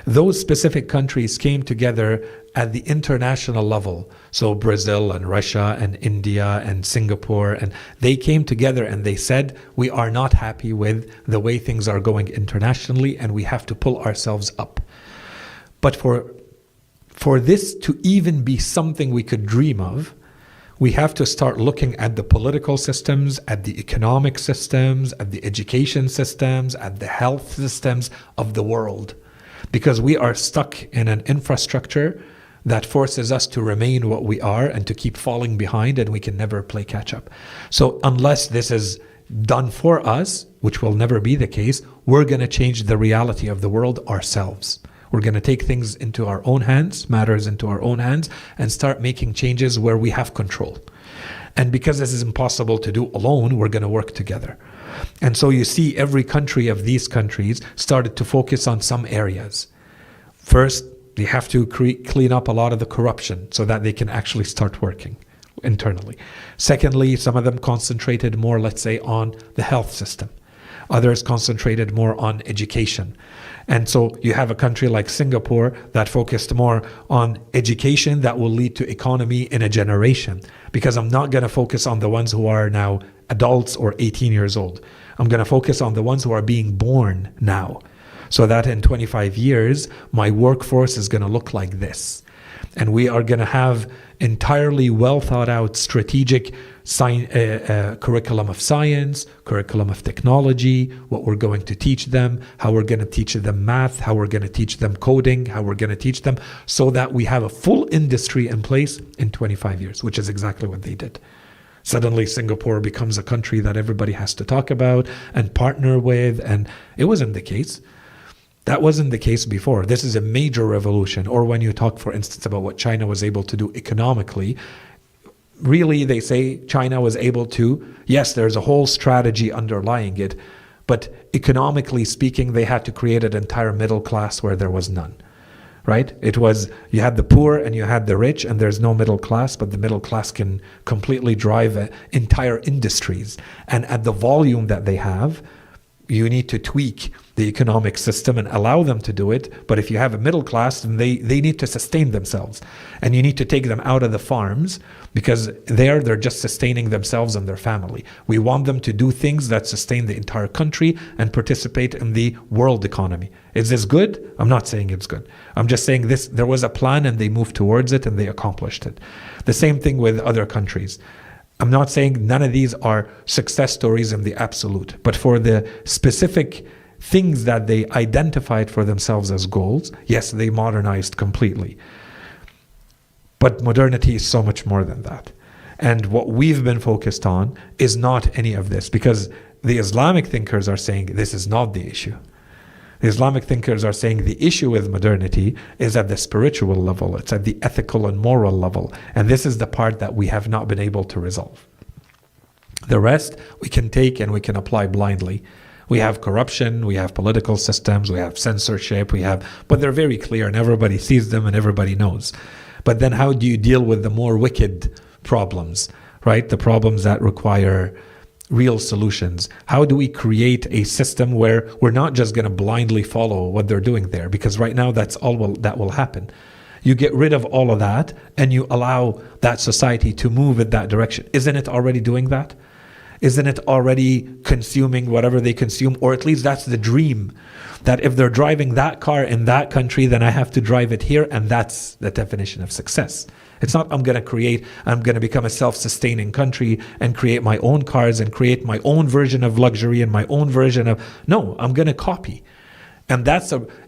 Those specific countries came together at the international level. So Brazil and Russia and India and Singapore, and they came together and they said, we are not happy with the way things are going internationally and we have to pull ourselves up. But for this to even be something we could dream of, we have to start looking at the political systems, at the economic systems, at the education systems, at the health systems of the world. Because we are stuck in an infrastructure that forces us to remain what we are and to keep falling behind, and we can never play catch up. So unless this is done for us, which will never be the case, we're going to change the reality of the world ourselves. We're going to take things into our own hands, matters into our own hands, and start making changes where we have control. And because this is impossible to do alone, we're going to work together. And so you see every country of these countries started to focus on some areas. First, they have to clean up a lot of the corruption so that they can actually start working internally. Secondly, some of them concentrated more, let's say, on the health system. Others concentrated more on education. And so you have a country like Singapore that focused more on education that will lead to economy in a generation. Because I'm not going to focus on the ones who are now adults or 18 years old. I'm going to focus on the ones who are being born now. So that in 25 years, my workforce is going to look like this. And we are going to have entirely well thought out strategic curriculum of science, curriculum of technology, what we're going to teach them, how we're going to teach them math, how we're going to teach them coding, how we're going to teach them, so that we have a full industry in place in 25 years, which is exactly what they did. Suddenly Singapore becomes a country that everybody has to talk about and partner with, and it wasn't the case. That wasn't the case before. This is a major revolution. Or when you talk, for instance, about what China was able to do economically, really they say China was able to, yes, there's a whole strategy underlying it, but economically speaking, they had to create an entire middle class where there was none, right? It was, you had the poor and you had the rich, and there's no middle class, but the middle class can completely drive entire industries. And at the volume that they have, you need to tweak the economic system and allow them to do it. But if you have a middle class, then they need to sustain themselves. And you need to take them out of the farms, because they're just sustaining themselves and their family. We want them to do things that sustain the entire country and participate in the world economy. Is this good? I'm not saying it's good. I'm just saying this. There was a plan and they moved towards it and they accomplished it. The same thing with other countries. I'm not saying none of these are success stories in the absolute, but for the specific things that they identified for themselves as goals, yes, they modernized completely. But modernity is so much more than that. And what we've been focused on is not any of this, because the Islamic thinkers are saying this is not the issue. The Islamic thinkers are saying the issue with modernity is at the spiritual level, it's at the ethical and moral level, and this is the part that we have not been able to resolve. The rest we can take and we can apply blindly. We have corruption, we have political systems, we have censorship, but they're very clear and everybody sees them and everybody knows. But then how do you deal with the more wicked problems, right? The problems that require real solutions. How do we create a system where we're not just going to blindly follow what they're doing there? Because right now that's all that will happen. You get rid of all of that and you allow that society to move in that direction. Isn't it already doing that? Isn't it already consuming whatever they consume? Or at least that's the dream, that if they're driving that car in that country, then I have to drive it here, and that's the definition of success. It's not I'm going to become a self-sustaining country and create my own cars and create my own version of luxury and my own version of, no, I'm going to copy. And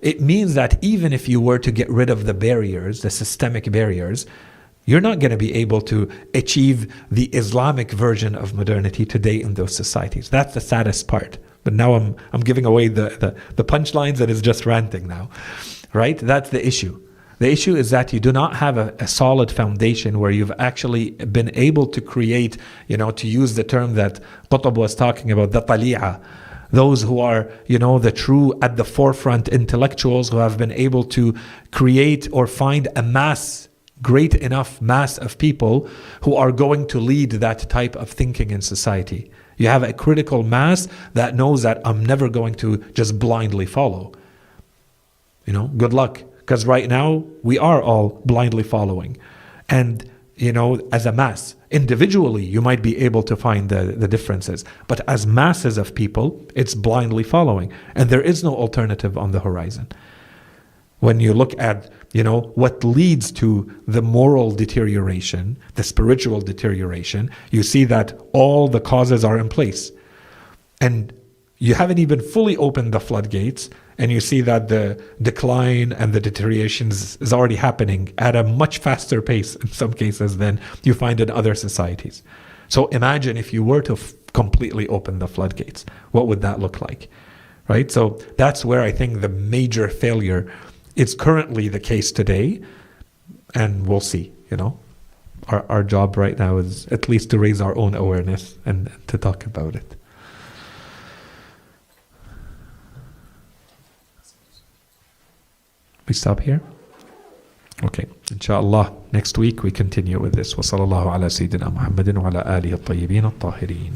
it means that even if you were to get rid of the barriers, the systemic barriers, you're not going to be able to achieve the Islamic version of modernity today in those societies. That's the saddest part. But now I'm giving away the punchlines and it's just ranting now, right? That's the issue. The issue is that you do not have a solid foundation where you've actually been able to create, to use the term that Qutb was talking about, the tali'a, those who are, the true at the forefront intellectuals who have been able to create or find a great enough mass of people who are going to lead that type of thinking in society. You have a critical mass that knows that I'm never going to just blindly follow. Good luck. Because right now, we are all blindly following. And, as a mass, individually, you might be able to find the differences. But as masses of people, it's blindly following. And there is no alternative on the horizon. When you look at, what leads to the moral deterioration, the spiritual deterioration, you see that all the causes are in place. And you haven't even fully opened the floodgates, and you see that the decline and the deterioration is already happening at a much faster pace in some cases than you find in other societies. So imagine if you were to completely open the floodgates, what would that look like, right? So that's where I think the major failure it's currently the case today, and we'll see, Our job right now is at least to raise our own awareness and to talk about it. We stop here? Okay. Inshallah, next week we continue with this. وصلى الله على سيدنا محمد وعلى آله الطيبين الطاهرين.